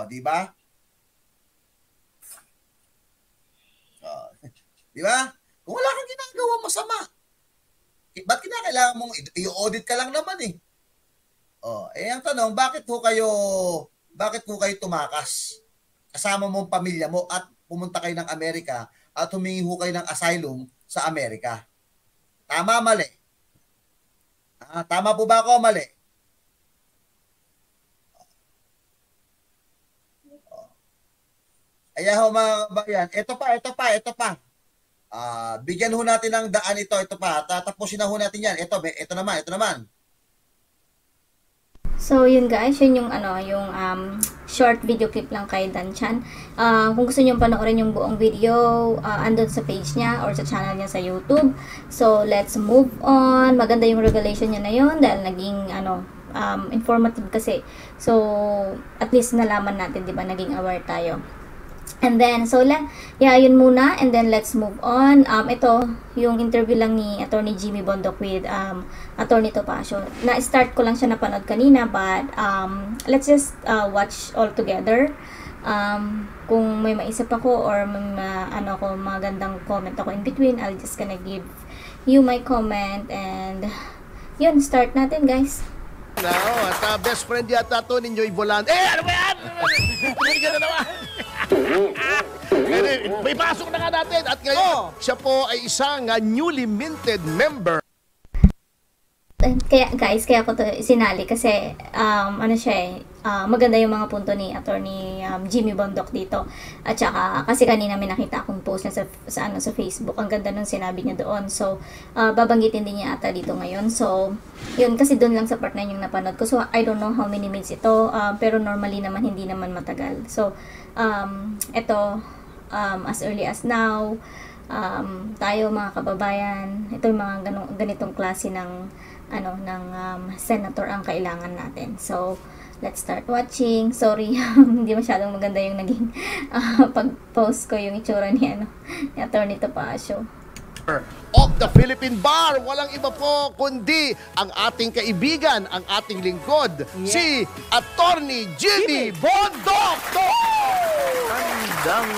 Di ba? Di ba? Kung wala kang ginagawa masama, ba't kinakailangan mong i-audit ka lang naman eh? Ang tanong, bakit po kayo tumakas? Kasama mong pamilya mo at pumunta kayo ng Amerika at humingi ho kayo ng asylum sa Amerika. Tama, mali? Tama po ba ako, mali? Kaya ho mga kabayan, ito pa. Bigyan ho natin ng daan ito pa. Tatapusin na ho natin yan. Ito naman. So, yun guys, yun yung short video clip lang kay Danchan. Kung gusto niyo panoorin yung buong video, andun sa page niya or sa channel niya sa YouTube. So, let's move on. Maganda yung revelation niya na yun dahil naging informative kasi. So, at least nalaman natin, di ba, naging aware tayo. And then, so, yun muna. And then, let's move on. Ito, yung interview lang ni Attorney Jimmy Bondoc with Attorney Topacio. Na-start ko lang siya napanood kanina, but let's just watch all together. Kung may maisip ako or may magandang comment ako in between, I'll just gonna give you my comment. And, yun, start natin, guys. At best friend yata to ni Joy Volante. Ano ba yan? Hindi ka na naman. May pasok na nga natin. At ngayon, siya po ay isang newly minted member. Kaya ako to sinali kasi maganda yung mga punto ni Attorney Jimmy Bondoc dito. At saka kasi kanina may nakita akong post na sa Facebook. Ang ganda nung sinabi niya doon. So, babanggitin din niya ata dito ngayon. So, yun kasi doon lang sa part na yung napanood ko. So, I don't know how many minutes ito. Pero normally naman hindi naman matagal. So, ito as early as now, tayo mga kababayan, ito yung mga ganitong klase ng senator ang kailangan natin. So, let's start watching. Sorry, hindi masyadong maganda yung naging pag-post ko yung itsura ni Attorney Topacio. Of the Philippine Bar, walang iba po kundi ang ating kaibigan, ang ating lingkod, si Attorney Jimmy Bondoc.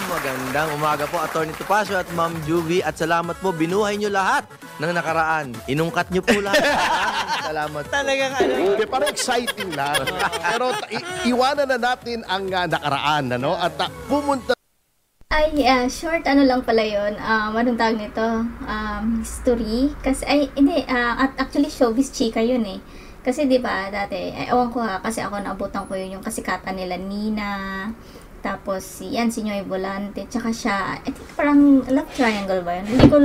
Magandang umaga po, Attorney Topacio at Ma'am Juvie, at salamat po, binuhay nyo lahat ng nakaraan. Inungkat nyo po lahat. Salamat po. Talagang Parang exciting lang. Pero iwanan na natin ang nakaraan, at pumunta. Ay, short lang pala yun. Anong tawag nito? History. Kasi, actually showbiz chika yun eh. Kasi diba, dati, ewan ko kasi ako naabutan ko yun, yung kasikatan nila Nina, tapos si Noy Volante, tsaka siya, I think parang love triangle ba yun? Hindi ko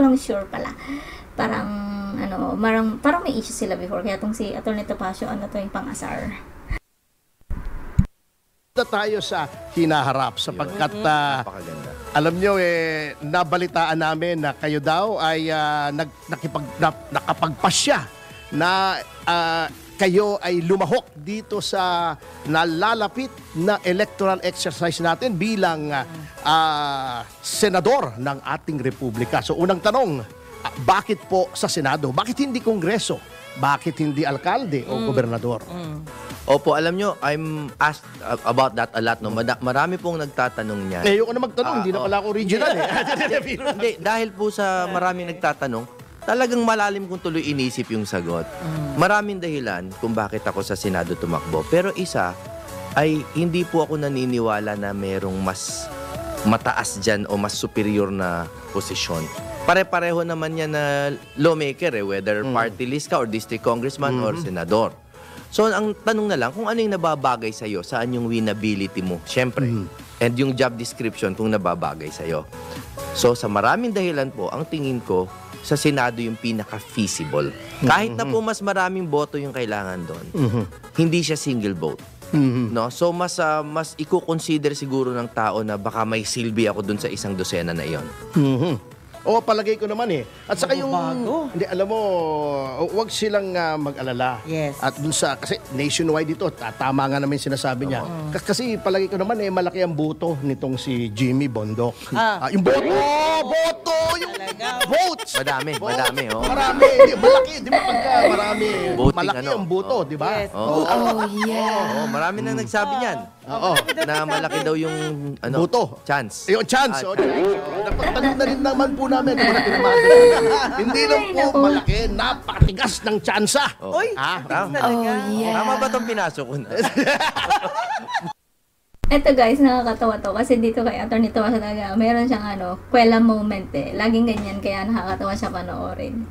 lang sure pala. Parang, parang may issue sila before, kaya itong si Attorney Topacio, yung pang-asar. Tayo sa hinaharap sapagkat alam nyo nabalitaan namin na kayo daw ay nakapagpasya na kayo ay lumahok dito sa nalalapit na electoral exercise natin bilang senador ng ating republika. So unang tanong, bakit po sa Senado? Bakit hindi Kongreso? Bakit hindi alkalde o gobernador? Opo, alam nyo, I'm asked about that a lot. No? Marami pong nagtatanong niyan. Ayoko na magtanong, hindi na pala ako original eh. Hindi, dahil po sa maraming nagtatanong, talagang malalim kong tuloy inisip yung sagot. Maraming dahilan kung bakit ako sa Senado tumakbo. Pero isa ay hindi po ako naniniwala na merong mas mataas dyan o mas superior na posisyon. Pare-pareho naman yan na lawmaker whether party list ka or district congressman or senador. So, ang tanong na lang, kung ano yung nababagay sa'yo, saan yung winnability mo, syempre. And yung job description kung nababagay sa'yo. So, sa maraming dahilan po, ang tingin ko, sa Senado yung pinaka-feasible. Kahit na po mas maraming boto yung kailangan doon, hindi siya single vote. No? So, mas i-consider siguro ng tao na baka may silbi ako doon sa isang dosena na iyon. O, palagay ko naman eh. At saka yung, hindi, alam mo, huwag silang mag-alala. Yes. At dun sa, kasi nationwide ito, tama nga naman yung sinasabi niya. Kasi palagay ko naman eh, malaki ang boto nitong si Jimmy Bondoc. Yung boto! Boto! Yung votes! Madami. Oh. Marami. Malaki, di ba pagka marami. Voting, malaki ang boto, di ba? Yes. Oo, marami na nagsabi niyan. Na malaki daw yung boto. Chance. Yung chance. Napagtanong na rin naman po namin. Hindi lang po malaki, napakatigas ng tsansa. Oy, Tama ba itong pinasok ko na? Eto guys, nakakatawa to. Kasi dito kay Atty. Topacio talaga, meron siyang kwela moment eh. Laging ganyan, kaya nakakatawa siya panoorin.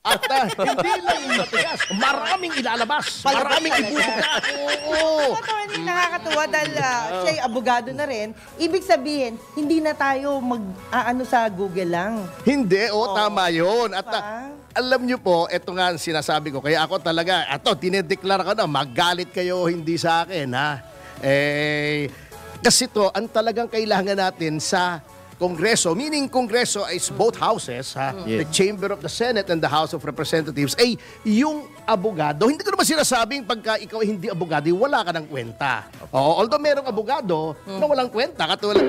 At hindi lang matigas, maraming ilalabas, maraming ibubuga. Hindi nakakatuwa dahil siya ay abogado na rin. Ibig sabihin, hindi na tayo mag-aano sa Google lang. Hindi, tama yun. At alam nyo po, ito nga ang sinasabi ko. Kaya ako talaga, dinedeklara ko na, magalit kayo hindi sa akin, ha? Kasi to, ang talagang kailangan natin sa Kongreso, meaning Kongreso is both houses, ha? Yes. The Chamber of the Senate and the House of Representatives, ay yung abogado, hindi ko naman sinasabing pagka ikaw hindi abogado, wala ka ng kwenta. Although merong abogado na walang kwenta, katulad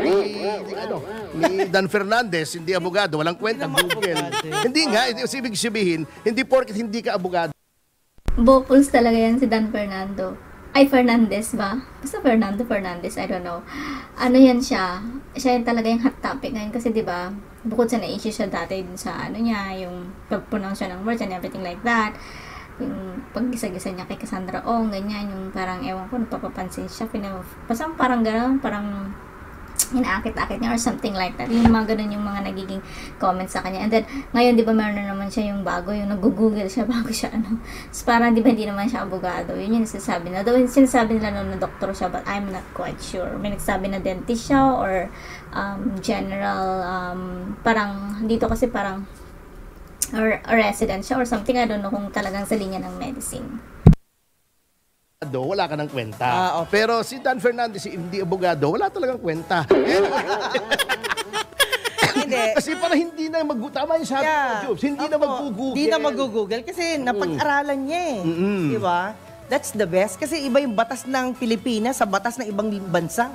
ni Dan Fernandez, hindi abogado, walang kwenta, Google. Hindi nga, ibig sabihin, hindi porket hindi ka abogado. Bopuls talaga yan si Dan Fernandez ba? Basta Fernandez, I don't know. Ano yan siya? Siya yan talaga yung hot topic ngayon kasi 'di ba? Bukod sa na-issue siya dati dun sa yung pag-pronounce siya ng words and everything like that. Yung pag-gisa-gisa niya kay Cassandra Ong, ganyan, yung parang ewan ko, napapapansin siya, basta parang gano'n, parang inaakit-akit niya or something like that. Yung mga ganun yung mga nagiging comments sa kanya. And then, ngayon, di ba, meron na naman siya yung bago, yung nag-google siya bago siya, So, parang, di ba, hindi naman siya abogado. Yun yung sinasabi na. Though, sinasabi nila na doktor siya, but I'm not quite sure. May nagsabi na dentist siya or general, parang, dito kasi parang, or resident siya or something. I don't know kung talagang sa linya ng medicine. Wala ka ng kwenta. Pero si Dan Fernandez, hindi abogado, wala talagang kwenta. Hindi. Kasi para hindi na tama yung sabi ko, Jobs, hindi na mag-google. Hindi na mag-google kasi napag-aralan niya eh. Di ba? That's the best. Kasi iba yung batas ng Pilipinas sa batas ng ibang bansa.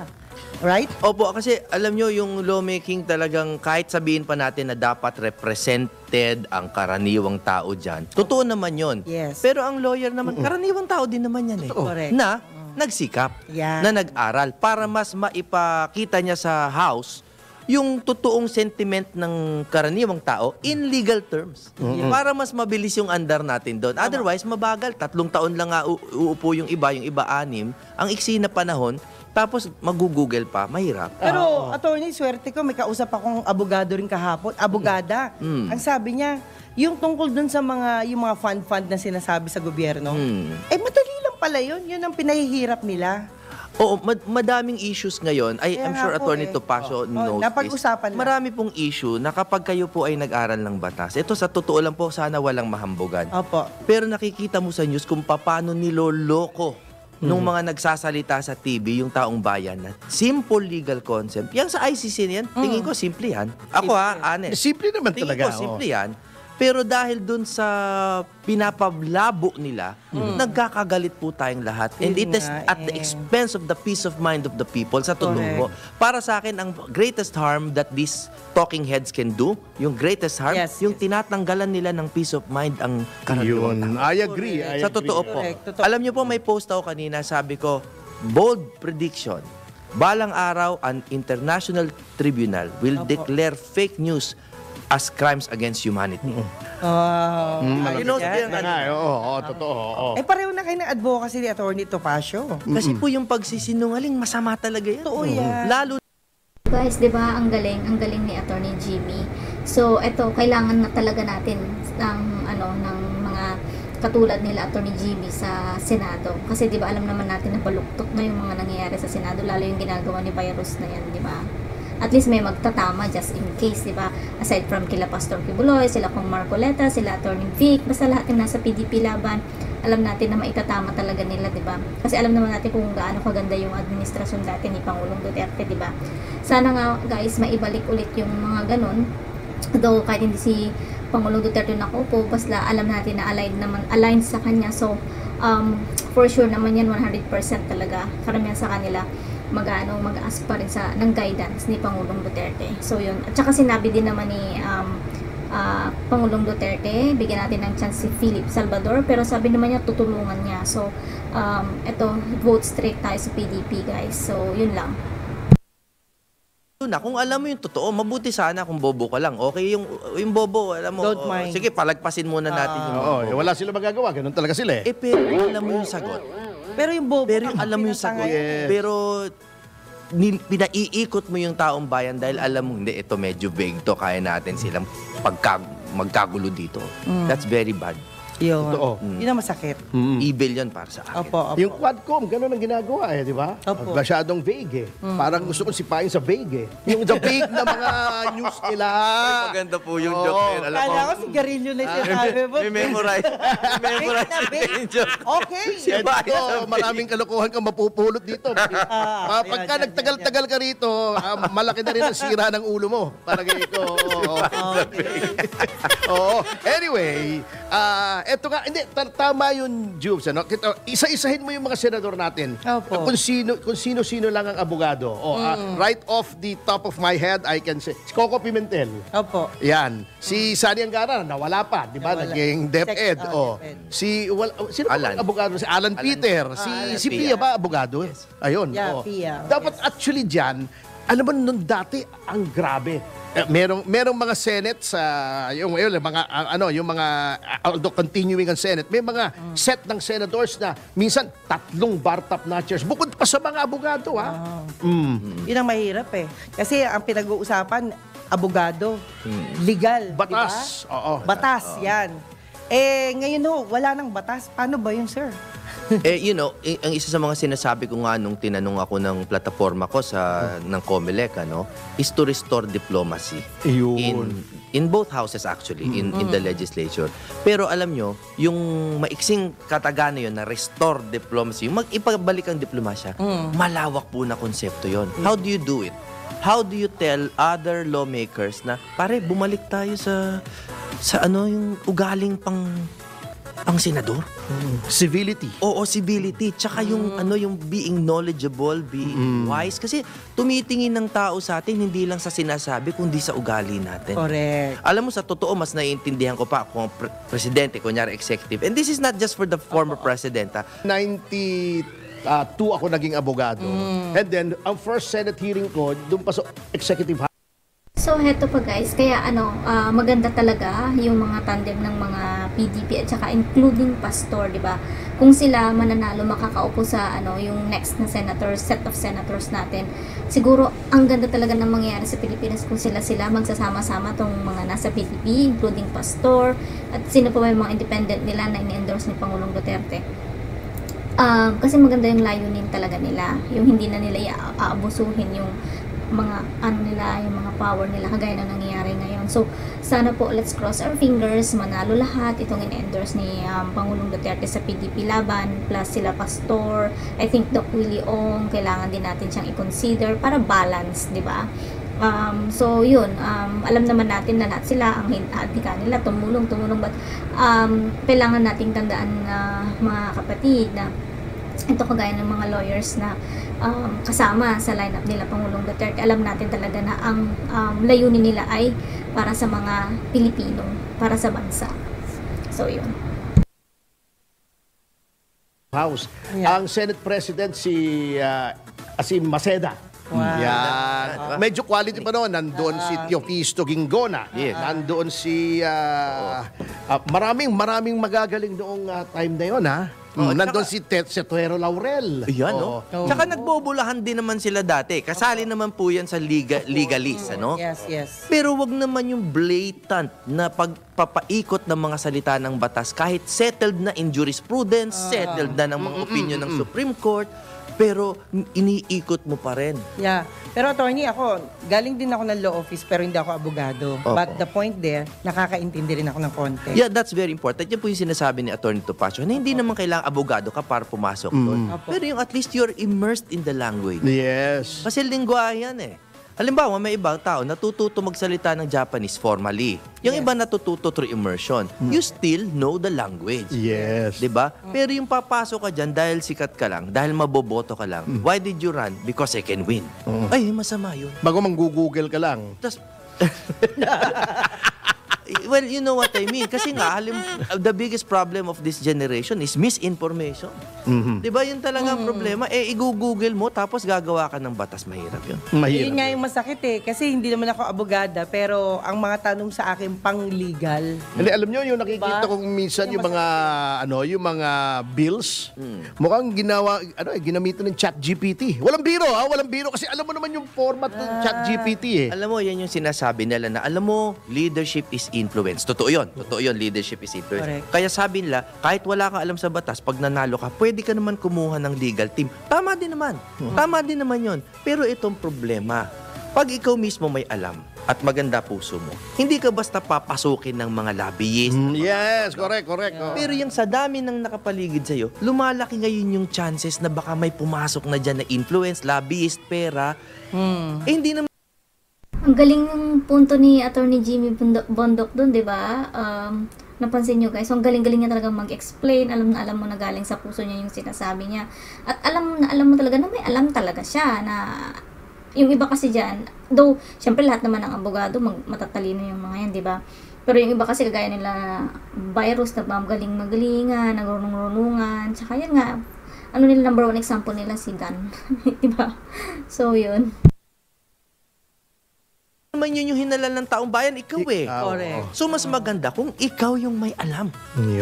Right? Opo, kasi alam nyo, yung lawmaking talagang kahit sabihin pa natin na dapat represented ang karaniwang tao dyan. Totoo naman yun. Yes. Pero ang lawyer naman, karaniwang tao din naman yan eh. Correct. Na nagsikap, na nag-aral para mas maipakita niya sa House yung totoong sentiment ng karaniwang tao in legal terms. Para mas mabilis yung andar natin doon. Otherwise, mabagal. 3 taon lang nga uupo yung iba 6. Ang iksi na panahon, tapos mag-google pa, mahirap. Pero, attorney, swerte ko, may kausap akong abogado rin kahapon. Abogada. Ang sabi niya, yung tungkol dun sa yung mga fund na sinasabi sa gobyerno, madali lang pala yun. Yun ang pinahihirap nila. Oo, madaming issues ngayon. I'm sure Atty. Topacio knows napag-usapan this. Marami pong issue na kapag kayo po ay nag-aral ng batas, ito sa totoo lang po, sana walang mahambugan. Opo. Pero nakikita mo sa news kung paano niloloko nung mga nagsasalita sa TV, yung taong bayan na simple legal concept. Yan sa ICC na yan, tingin ko simple yan. Ako honest. Simple naman tingin talaga. Tingin ko simple yan. Pero dahil dun sa pinapablabo nila, nagkakagalit po tayong lahat. And it is at the expense of the peace of mind of the people. Sa totoo po. Para sa akin, ang greatest harm that these talking heads can do, yung greatest harm, yung tinatanggalan nila ng peace of mind ang karaniwang tao. I agree. Sa totoo po. Alam niyo po, may post ako kanina, sabi ko, bold prediction. Balang araw, an international tribunal will declare fake news as crimes against humanity. You know, totoo. Pareho na kayo ng advocacy ni Atty. Topacio. Kasi po yung pagsisinungaling, masama talaga yan. Totoo yan. Lalo Guys, 'di ba, ang galing ni Atty. Jimmy. So, eto kailangan na talaga natin ng mga katulad nila Atty. Jimmy sa Senado. Kasi 'di ba, alam naman natin na baluktot na yung mga nangyayari sa Senado, lalo yung ginagawa ni Virus na yan, 'di ba? At least may magtatama just in case, di ba? Aside from kila Pastor Kibuloy, sila kong Marcoleta, sila Atty. Vic, basta lahat yung nasa PDP laban, alam natin na maitatama talaga nila, di ba? Kasi alam naman natin kung gaano kaganda yung administrasyon dati ni Pangulong Duterte, di ba? Sana nga, guys, maibalik ulit yung mga ganun. Though kahit hindi si Pangulong Duterte nakaupo, basta alam natin na aligned sa kanya. So, for sure naman yan, 100% talaga. Karamihan sa kanila mag-ask pa rin ng guidance ni Pangulong Duterte. So yun. At saka sinabi din naman ni Pangulong Duterte, bigyan natin ng chance si Philip Salvador, pero sabi naman niya tutulungan niya. So eto, vote straight tayo sa PDP, guys. So yun lang. kung alam mo yung totoo, mabuti sana kung bobo ka lang. Okay, yung bobo, alam mo, Don't mind. sige, palagpasin muna natin yung bobo. Wala sila magagawa, ganun talaga sila pero alam mo yung sagot. Pero yung bobo, Pero yung alam mo yung sagot. Pero pinaiikot mo yung taong bayan dahil alam mo, hindi, ito medyo vague to, kaya natin silang magkagulo dito. That's very bad. Yun. Totoo. Yun ang masakit. Evil yun para sa akin. Opo. Yung Quadcom, ganun ang ginagawa di ba? Opo. Masyadong vague Parang gusto kong sipain sa vague Yung the vague na mga news nila. Maganda po yung joke nila. Kala ko sigarilyo na sinasabi mo. May memorize yung joke. Okay. Ito, maraming kalokohan kang mapupulot dito. Pagka nagtagal-tagal ka rito, malaki na rin ang sira ng ulo mo. Palagay ko. Anyway, eto nga, hindi, tama yun, Jubes. Ano? Isa-isahin mo yung mga senador natin. Opo. Kung sino-sino lang ang abogado. Right off the top of my head, I can say, si Coco Pimentel. Opo. Yan. Si Sani Angara, nawala pa. Di ba? Naging DepEd. DepEd. Sino ba ang abogado? Si Alan Peter. Si Pia ba, abogado? Ayun. Yeah, Pia. Dapat actually dyan, alam mo, nung dati, ang grabe. Merong mga Senate sa yung mga although continuing ang Senate, may mga set ng senators na minsan 3 bar top notchers bukod pa sa mga abogado Yun ang mahirap kasi ang pinag-uusapan abogado, legal, batas. diba? Oo. Batas, yan. Ngayon wala nang batas. Paano ba yun, sir? Ang isa sa mga sinasabi ko nga nung tinanong ako ng plataforma ko ng COMELEC, is to restore diplomacy. In both houses actually, in the legislature. Pero alam nyo, yung maiksing katagana yun na restore diplomacy, yung mag-ipabalik ang diplomasya, malawak po na konsepto yon. How do you do it? How do you tell other lawmakers na, pare, bumalik tayo sa yung ugaling pang senador? Civility. Oo, civility. Tsaka yung being knowledgeable, being wise. Kasi tumitingin ng tao sa atin, hindi lang sa sinasabi, kundi sa ugali natin. Correct. Alam mo, sa totoo, mas naiintindihan ko pa kung presidente, kunyari executive. And this is not just for the former president. 92 ako naging abogado. And then, ang first Senate hearing ko, doon pa sa executive. So, heto pa guys, kaya maganda talaga yung mga tandem ng mga PDP at saka including pastor, di ba? Kung sila mananalo, makakaupo sa yung next na set of senators natin. Siguro, ang ganda talaga ng mangyayari sa Pilipinas kung sila magsasama-sama tong mga nasa PDP, including pastor, at sino pa yung mga independent nila na ini-endorse ni Pangulong Duterte. Kasi maganda yung layunin talaga nila, yung hindi na nila aabusuhin yung mga yung mga power nila kagaya na nangyayari ngayon. So, sana po, let's cross our fingers, manalo lahat itong in-endorse ni Pangulong Duterte sa PDP laban, plus sila pastor. I think Doc Willie Ong, kailangan din natin siyang i-consider para balance, di ba? So yun, alam naman natin na lahat sila ang hika nila, tumulong, but kailangan nating tandaan na mga kapatid na ito kagaya ng mga lawyers na kasama sa lineup nila Pangulong Duterte, alam natin talaga na ang layunin nila ay para sa mga Pilipino, para sa bansa. So yun. House. Ang Senate President si Asim Maceda. Wow. Yan. Medyo quality pa noon. Nandoon si Teofisto Ginggona. Nandoon si maraming magagaling noong time na yon, ha. Nandoon si Tetuero Laurel. Yan, no? Tsaka nagbobulahan din naman sila dati. Kasali naman po yan sa legalist, ano? Yes. Pero wag naman yung blatant na pagpapaikot ng mga salita ng batas kahit settled na in jurisprudence, settled na ng mga opinion ng Supreme Court, pero iniikot mo pa rin. Yeah. Pero attorney, ako, galing din ako ng law office pero hindi ako abogado. But the point there, nakakaintindi rin ako ng konti. Yeah, that's very important. Yan po yung sinasabi ni Attorney Topacio na hindi naman kailangang abogado ka para pumasok doon. Pero yung at least you're immersed in the language. Yes. Kasi lingwa yan eh. Halimbawa, may ibang tao natututo magsalita ng Japanese formally. Yung iba natututo through immersion. You still know the language. Yes. Diba? Pero yung papasok ka dyan dahil sikat ka lang, dahil maboboto ka lang. Why did you run? Because I can win. Ay, masama yun. Bago mang-google ka lang. Tas, well, you know what I mean. Kasi nga, the biggest problem of this generation is misinformation. Diba yun talaga ang problema? I-google mo tapos gagawa ka ng batas. Mahirap yun. Yun nga yung masakit eh. Kasi hindi naman ako abogada, pero ang mga tanong sa akin pang-legal. Hindi, alam nyo, yung nakikita kong minsan yung mga, yung mga bills, mukhang ginamitan ng ChatGPT. Walang biro, ha? Walang biro. Kasi alam mo naman yung format ng ChatGPT eh. Alam mo, yan yung sinasabi nila na, alam mo, leadership is influence. Totoo yun. Leadership is influence. Correct. Kaya sabi nila, kahit wala ka alam sa batas, pag nanalo ka, pwede ka naman kumuha ng legal team. Tama din naman. Tama din naman yun. Pero itong problema, pag ikaw mismo may alam at maganda puso mo, hindi ka basta papasukin ng mga lobbyist. Yes, correct. Pero yung sa dami ng nakapaligid sa'yo, lumalaki ngayon yung chances na baka may pumasok na dyan na influence, lobbyist, pera. Hindi naman. Ang galing ng punto ni Attorney Jimmy Bondoc doon, di ba? Napansin nyo guys, so ang galing-galing niya talaga mag-explain, alam mo na galing sa puso niya yung sinasabi niya. At alam mo talaga na may alam talaga siya na yung iba kasi dyan, though, syempre lahat naman ng abogado, matatalino yung mga yan, di ba? Pero yung iba kasi kagaya nila virus na magaling-magalingan, nagrunung-runungan, tsaka yan nga, number one example nila si Dan, di ba? So, yun. Naman yun yung hinalal ng taong bayan, ikaw eh. Correct. So mas maganda kung ikaw yung may alam.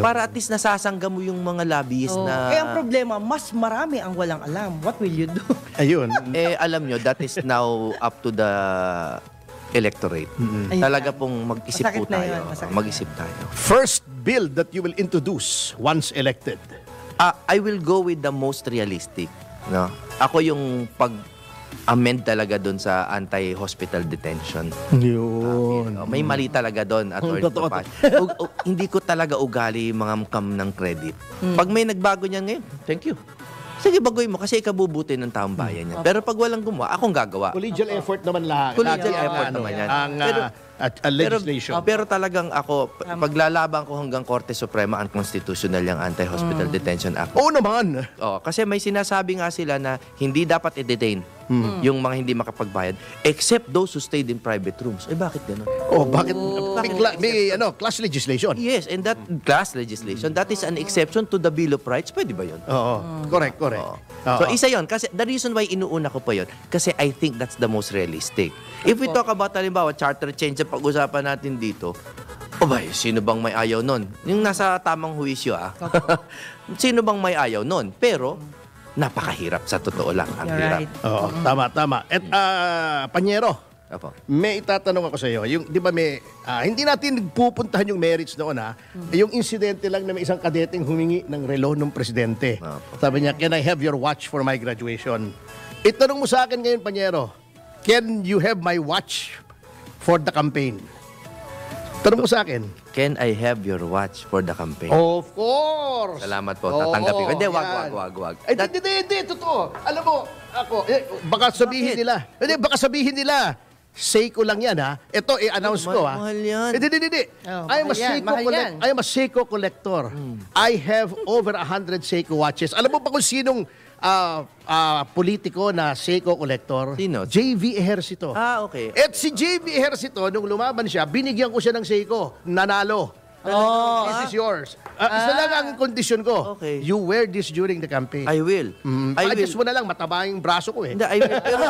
Para at least nasasangga mo yung mga lobbyist na... ang problema, mas marami ang walang alam. What will you do? Ayun. Alam nyo, that is now up to the electorate. Talaga pong mag-isip po tayo. Mag-isip tayo. First bill that you will introduce once elected? I will go with the most realistic. No? Ako yung amend talaga doon sa anti-hospital detention. Yun. May mali talaga doon. Hindi ko talaga ugali mga kam ng credit. Pag may nagbago niyan ngayon, thank you. Sige, bagoy mo kasi ikabubuti ng taong bayan yan. Pero pag walang gumawa, akong gagawa. Collegial effort naman lahat. Collegial effort naman yan. Ang legislation. Pero talagang ako, paglalaban ko hanggang Korte Suprema, unconstitutional yung Anti-Hospital Detention Act. Oo naman. Kasi may sinasabi nga sila na hindi dapat i-detain yung mga hindi makapagbayad except those who stayed in private rooms. Bakit gano'n? Bakit? May class legislation. Yes, and that class legislation, that is an exception to the Bill of Rights. Pwede ba yun? Oo. Correct. So isa yun. Kasi the reason why inuuna ko pa yun, kasi I think that's the most realistic. If we talk about, halimbawa, charter change na pag-usapan natin dito, sino bang may ayaw nun? Yung nasa tamang huwisyo, sino bang may ayaw nun? Pero, napakahirap sa totoo lang. Ang hirap. Right. Oo, tama. At, Panyero, may itatanong ako sa iyo. Yung, di ba hindi natin pupuntahan yung merits noon yung insidente lang na may isang kadeteng humingi ng relo ng presidente. Sabi niya, can I have your watch for my graduation? Itanong mo sa akin ngayon, Panyero, can you have my watch for the campaign? Tanong mo sa akin. Can I have your watch for the campaign? Of course! Salamat po. Tatanggapin ko. Hindi, wag. Hindi, totoo. Alam mo, baka sabihin nila, Seiko lang yan, ha? Ito, i-announce ko, ha? Mahal yan. Hindi. I am a Seiko collector. I have over 100 Seiko watches. Alam mo pa kung sinong politiko na Seiko collector? Sino? JV Ejercito. Okay. At si JV Ejercito, nung lumaban siya, binigyan ko siya ng Seiko. Nanalo. This is yours. Isa lang ang kondisyon ko. Okay. You wear this during the campaign. I will. I-adjust mo na lang, mataba yung braso ko eh. Hindi, I will. Pero,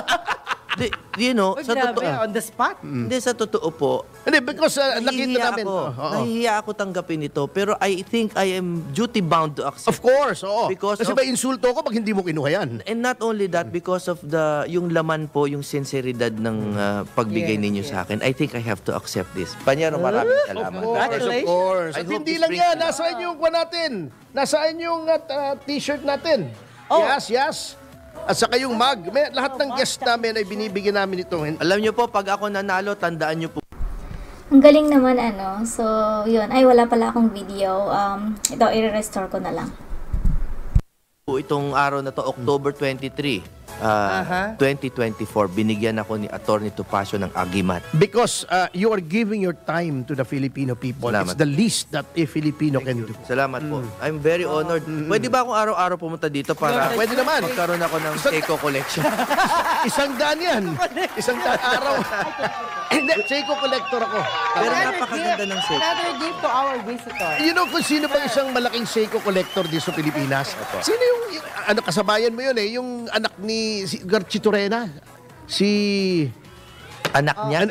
you know, Uy, sa grabe, totoo. on the spot. Hindi, sa totoo po. Hindi, because nakita namin. Nahihiya ako tanggapin ito. Pero I think I am duty bound to accept. Of course, oo. Because Kasi may insulto ko pag hindi mo kinuha yan. And not only that, because of yung laman po, yung sinseridad ng pagbigay ninyo sa akin, I think I have to accept this. Panyero, maraming salamat. Of course. I At hope hindi this lang brings yan. Nasaan yung kwa natin? Nasaan yung t-shirt natin? Yes. At saka yung mug. Lahat ng guest namin ay binibigyan namin ito. Alam nyo po, pag ako nanalo, tandaan nyo po. Ang galing naman So, yun. Ay, wala pala akong video. Ito, i-restore ko na lang. Itong araw na to, October 23, 2024, binigyan ako ni Attorney Topacio ng agimat. Because you are giving your time to the Filipino people. Salamat. It's the least that a Filipino can do. Salamat po. I'm very honored. Pwede ba akong araw-araw pumunta dito para Pwede naman. magkaroon ako ng Seiko collection? Isang daan yan. Isang daan araw. Hindi, Seiko collector ako. Pero napakaganda ng Seiko. Another gift to our visitor. You know kung sino ba isang malaking Seiko collector dito sa Pilipinas? Sino yung kasabayan mo yun eh? Yung anak ni Garchitorena. Anak niya?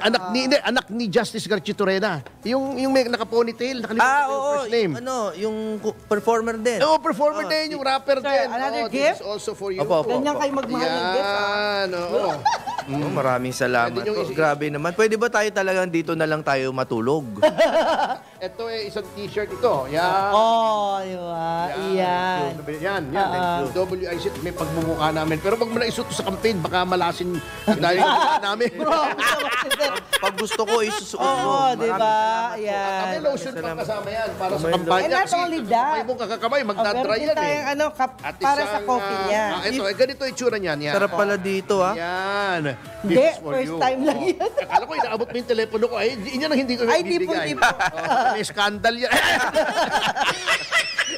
Anak ni Justice Garchitorena. Yung may naka-ponytail, nakalimutan ko yung first name. Yung performer din. Oo, performer din, yung rapper din. Another This gift? is also for you. Opo. Ganyan kayo magmahal ng gift. Yan, oo. Maraming salamat Pwede po. nyo Grabe naman. Pwede ba tayo talagang dito na lang tayo matulog? Ito eh, isang t-shirt ito. Yan. Diba? Yan. Yan. WIC, may pagmumukha namin. Pero pag mo na isuot sa campaign, baka malasin tayo namin. Pag gusto ko, isusuot ko. Diba? Yan. May lotion pang kasama yan para sa And kampanya. not only that. May mong kakakamay, magdadry yan eh. Para sa coffee niya. Ito, ganito itsura niyan. Sarap pala dito, ha? Yan. Hindi, first time lang yan. Akala ko, inaabot mo yung telepono ko. Ay, yan ang hindi ko bibigay. May scandal yan.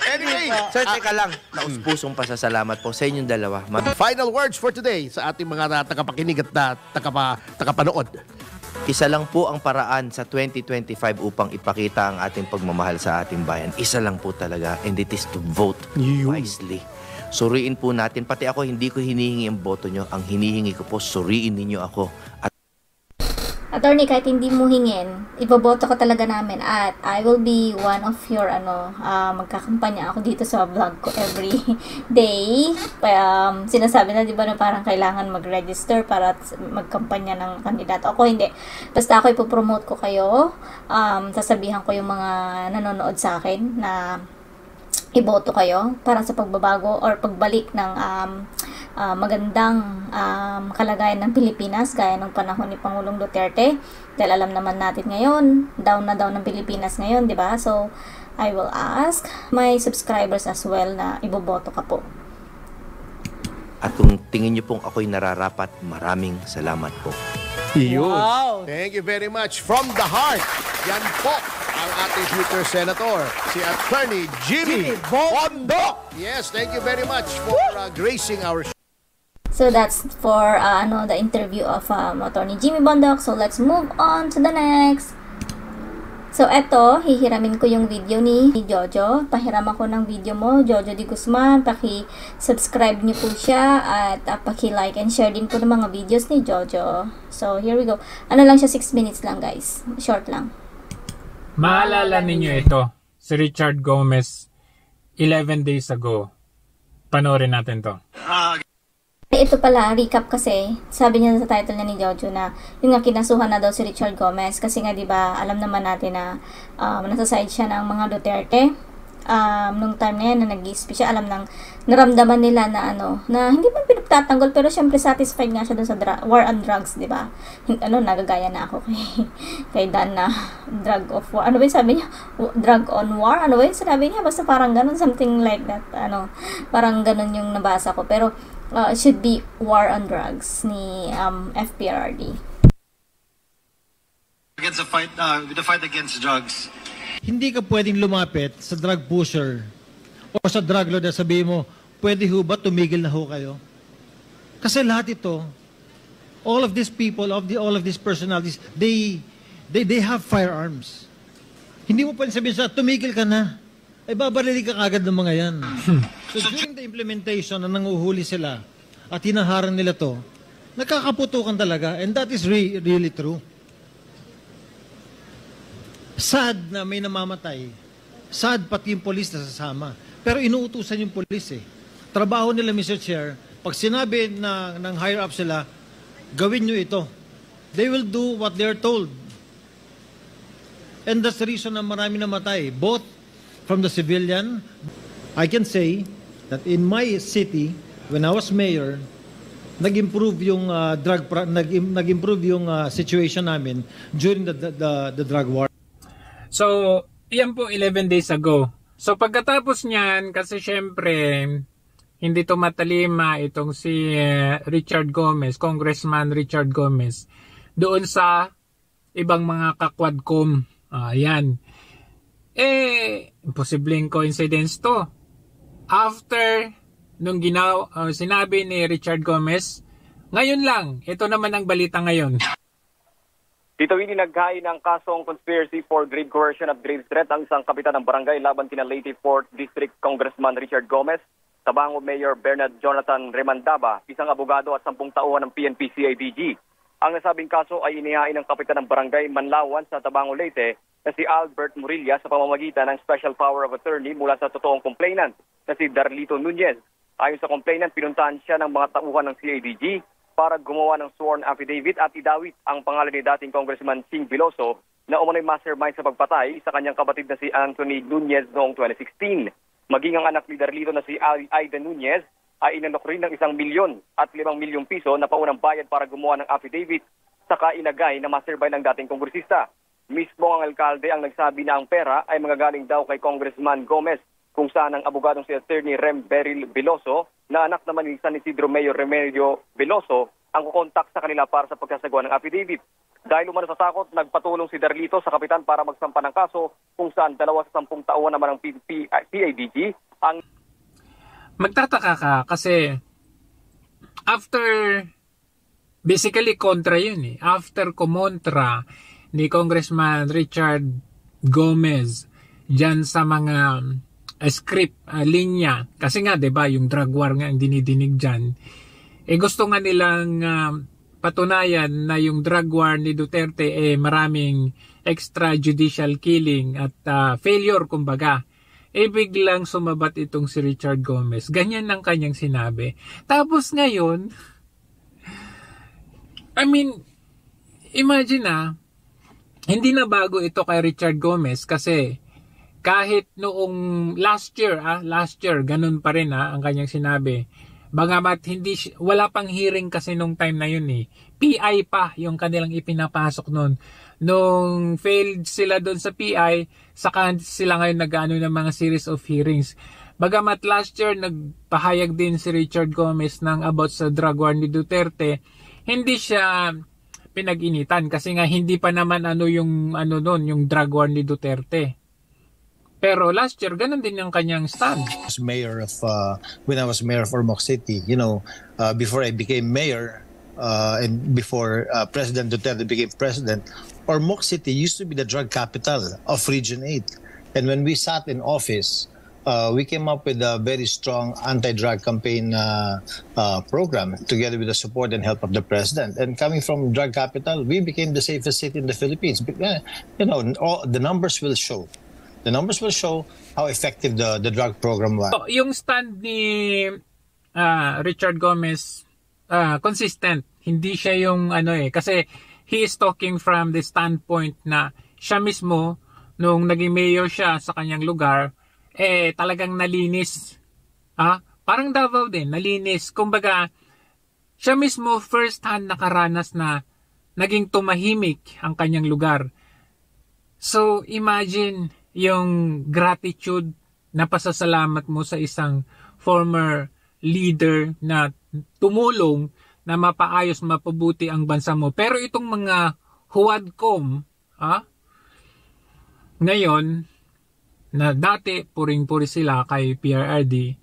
Anyway. Sir, teka lang. Naus-pusong pasasalamat po sa inyong dalawa. Final words for today sa ating mga tagapakinig at tagapanood. Isa lang po ang paraan sa 2025 upang ipakita ang ating pagmamahal sa ating bayan. Isa lang po talaga, and it is to vote wisely. Suriin po natin, pati ako hindi ko hinihingi ang boto nyo. Ang hinihingi ko po, suriin ninyo ako. Attorney, kahit hindi mo hingin, iboboto ka talaga namin at I will be one of your magkakampanya ako dito sa vlog ko every day. Sinasabi na, di ba, na parang kailangan mag-register para magkampanya ng kandidato. Ako hindi. Basta ako ipopromote ko kayo. Sasabihan ko yung mga nanonood sa akin na iboto kayo para sa pagbabago or pagbalik ng magandang kalagayan ng Pilipinas gaya ng panahon ni Pangulong Duterte. Dahil alam naman natin ngayon, down na down ng Pilipinas ngayon, di ba? So, I will ask my subscribers as well na iboboto ka po. At kung tingin nyo pong ako'y nararapat, maraming salamat po. Wow! Thank you very much. From the heart, yan po ang ating future senator, si Attorney Jimmy Bondoc. Yes, thank you very much for gracing our show. So that's for the interview of Attorney Jimmy Bondoc. So let's move on to the next. So eto, hihiramin ko yung video ni Jojo. Pahiram ako ng video mo, Jojo Di Guzman. Paki-subscribe niyo po siya at paki-like and share din po ng mga videos ni Jojo. So here we go. Ano lang siya, 6 minutes lang guys. Short lang. Maalala ninyo ito, si Richard Gomez 11 days ago. Panoorin natin to. Ito pala, recap kasi, sabi niya sa title niya ni Jojo na yung nga kinasuhan na daw si Richard Gomez kasi nga 'di ba alam naman natin na nasa side siya ng mga Duterte. Nung time na yan na nag-speech siya, naramdaman nila na na hindi man pinagtatanggol pero syempre satisfied nga siya dun sa war on drugs, 'di ba? Nagagaya na ako kay Dan na drug of war. Ano ba yung sabi niya? Drug on war? Ano ba yung sabi niya? Basta parang ganun, something like that. Parang ganun yung nabasa ko. Pero it should be war on drugs ni FPRRD. Against the fight, with the fight against drugs. Hindi ka pwedeng lumapit sa drug pusher o sa drug lord at sabihin mo, pwede ho ba tumigil na ho kayo? Kasi lahat ito, all of these people, all of these personalities, they have firearms. Hindi mo pwedeng sabihin sa tumigil ka na. Ay babarili ka agad ng mga yan. So during the implementation na nanguhuli sila at hinaharang nila to, nakakaputukan talaga, and that is really true. Sad na may namamatay. Sad pati yung polis na sasama. Pero inuutusan yung polis eh. Trabaho nila, Mr. Chair, pag sinabi ng higher up sila, gawin nyo ito. They will do what they're told. And that's the reason na marami namatay. Both from the civilian, I can say that in my city, when I was mayor, nag-improve yung nag-improve yung situation namin during the drug war. So, yan po 11 days ago. So, pagkatapos niyan, kasi syempre, hindi to matalima itong si Richard Gomez, Congressman Richard Gomez, doon sa ibang mga kakwadkom. Yan. Imposibleng coincidence to. After nung sinabi ni Richard Gomez, ngayon lang, ito naman ang balita ngayon. Tito Willie, naghain ng kasong conspiracy for grave coercion at grave threat ang isang kapitan ng barangay laban kina Leyte 4th District Congressman Richard Gomez, Tabango Mayor Bernard Jonathan Remandaba, isang abogado at 10 tauhan ng PNP-CIDG. Ang nasabing kaso ay inihain ng kapitan ng barangay Manlawan sa Tabango Leyte na si Albert Murilla sa pamamagitan ng special power of attorney mula sa totoong complainant na si Darlito Nunez. Ayon sa complainant, pinuntahan siya ng mga tauhan ng CIDG para gumawa ng sworn affidavit at idawit ang pangalan ni dating Congressman Sing Veloso na umano'y mastermind sa pagpatay sa kanyang kapatid na si Anthony Nunez noong 2016. Maging ang anak ni Darlito na si Aida Nunez ay inalok rin ng 1 milyon at 5 milyong piso na paunang bayad para gumawa ng affidavit saka inagay na mastermind ng dating kongresista. Mismo ang alkalde ang nagsabi na ang pera ay magagaling daw kay Congressman Gomez, kung saan ang abogadong si Attorney Rem Beryl Veloso na anak naman ni San Isidro Mayor Remedio Veloso ang kukontak sa kanila para sa pagsasagawa ng affidavit. Dahil umano sa takot, nagpatulong si Darlito sa kapitan para magsampa ng kaso, kung saan 2 sa 10 taon naman ng PIDG ang... Magtataka ka kasi after, basically kontra yun eh. After kumontra ni Congressman Richard Gomez dyan sa mga script, linya. Kasi nga, diba, yung drug war nga ang dinidinig dyan. Gusto nga nilang patunayan na yung drug war ni Duterte maraming extrajudicial killing at failure, kumbaga. Biglang sumabat itong si Richard Gomez. Ganyan ang kanyang sinabi. Tapos ngayon, I mean, imagine hindi na bago ito kay Richard Gomez kasi kahit noong last year, ganun pa rin ang kanyang sinabi. Bagamat wala pang hearing kasi nung time na yun PI pa yung kanilang ipinapasok noon. Nung failed sila doon sa PI, saka sila ngayon nag-ano ng mga series of hearings. Bagamat last year nagpahayag din si Richard Gomez ng about sa drug war ni Duterte, hindi siya pinag-initan kasi nga hindi pa naman yung drug war ni Duterte. Pero last year, ganun din yung kanyang stand. When I was mayor of Ormoc City, before I became mayor and before President Duterte became president, Ormoc City used to be the drug capital of Region 8. And when we sat in office, we came up with a very strong anti-drug campaign program together with the support and help of the president. And coming from drug capital, we became the safest city in the Philippines. The numbers will show. The numbers will show how effective the drug program was. Yung stand ni Richard Gomez, consistent. Hindi siya yung kasi he is talking from the standpoint na siya mismo, nung naging mayor siya sa kanyang lugar, talagang nalinis. Parang Davao din, nalinis. Kumbaga, siya mismo first hand nakaranas na naging tumahimik ang kanyang lugar. So, imagine yung gratitude na pasasalamat mo sa isang former leader na tumulong na mapaayos, mapabuti ang bansa mo. Pero itong mga huwadkom, Ngayon, na dati puring-puri sila kay PRRD,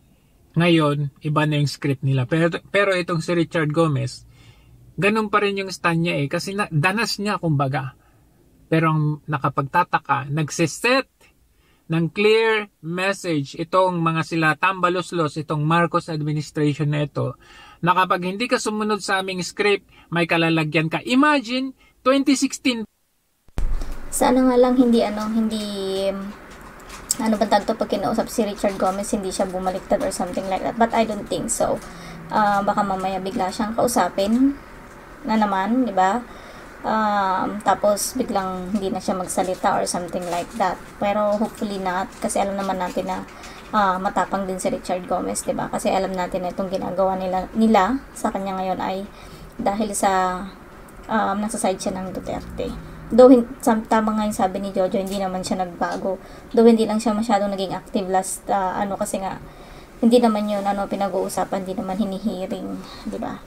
ngayon, iba na yung script nila. Pero itong si Richard Gomez, ganun pa rin yung stand niya kasi danas niya kumbaga. Pero ang nakapagtataka, nagsiset ng clear message itong mga sila tambalos-los, itong Marcos administration na ito, na kapag hindi ka sumunod sa aming script, may kalalagyan ka. Imagine, 2016. Sana nga lang hindi ano ba tagto pag kinausap si Richard Gomez, hindi siya bumaliktad or something like that. But I don't think so. Baka mamaya bigla siyang kausapin na naman, di ba? Tapos biglang hindi na siya magsalita or something like that. Pero hopefully not, kasi alam naman natin na matapang din si Richard Gomez, di ba? Kasi alam natin na itong ginagawa nila sa kanya ngayon ay dahil sa nasa side siya ng Duterte. Though tama nga yung sabi ni Jojo, hindi naman siya nagbago. Though hindi lang siya masyadong naging active last kasi nga hindi naman yun pinag-uusapan, hindi naman hinihiring, di ba?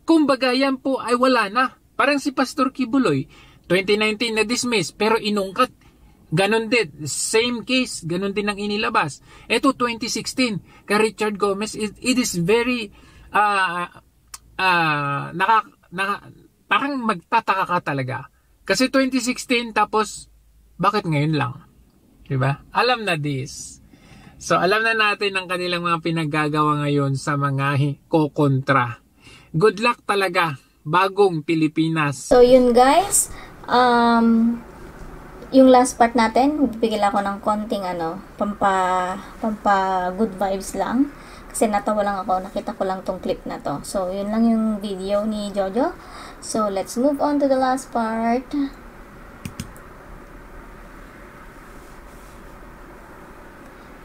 Kumbaga yan po ay wala na. Parang si Pastor Kibuloy, 2019 na dismiss pero inungkat. Ganon din, same case, ganon din ang inilabas. Ito 2016, kay Richard Gomez, it is very parang magtataka ka talaga. Kasi 2016 tapos bakit ngayon lang? 'Di ba? Alam na this. So alam na natin ang kanilang mga pinaggagawa ngayon sa mga kokontra. Good luck talaga, bagong Pilipinas. So yun guys, yung last part natin, bibigyan ako ng konting pampa good vibes lang. Kasi natawa lang ako, nakita ko lang tong clip na to. So yun lang yung video ni Jojo. So let's move on to the last part.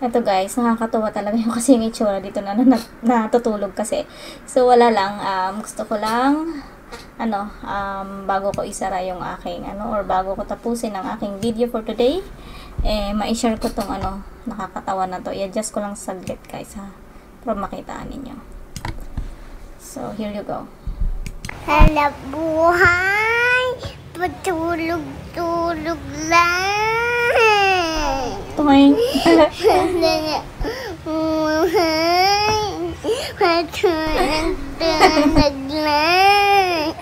Ito guys, nakakatuwa talaga yung kasi yung itsura dito na natutulog kasi. So wala lang, gusto ko lang bago ko isara yung aking or bago ko tapusin ang aking video for today, ma-share ko tong nakakatawa na to. I-adjust ko lang saglit guys para makitaan ninyo. So here you go. Hanap buhay, patulog-tulog lang. Tuwing. Hanap buhay, patulog-tulog lang.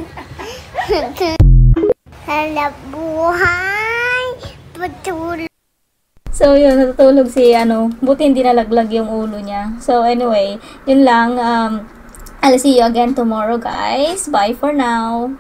Hanap buhay, patulog. So yun, natutulog si buti hindi nalaglag yung ulo niya. So anyway, yun lang. I'll see you again tomorrow guys. Bye for now.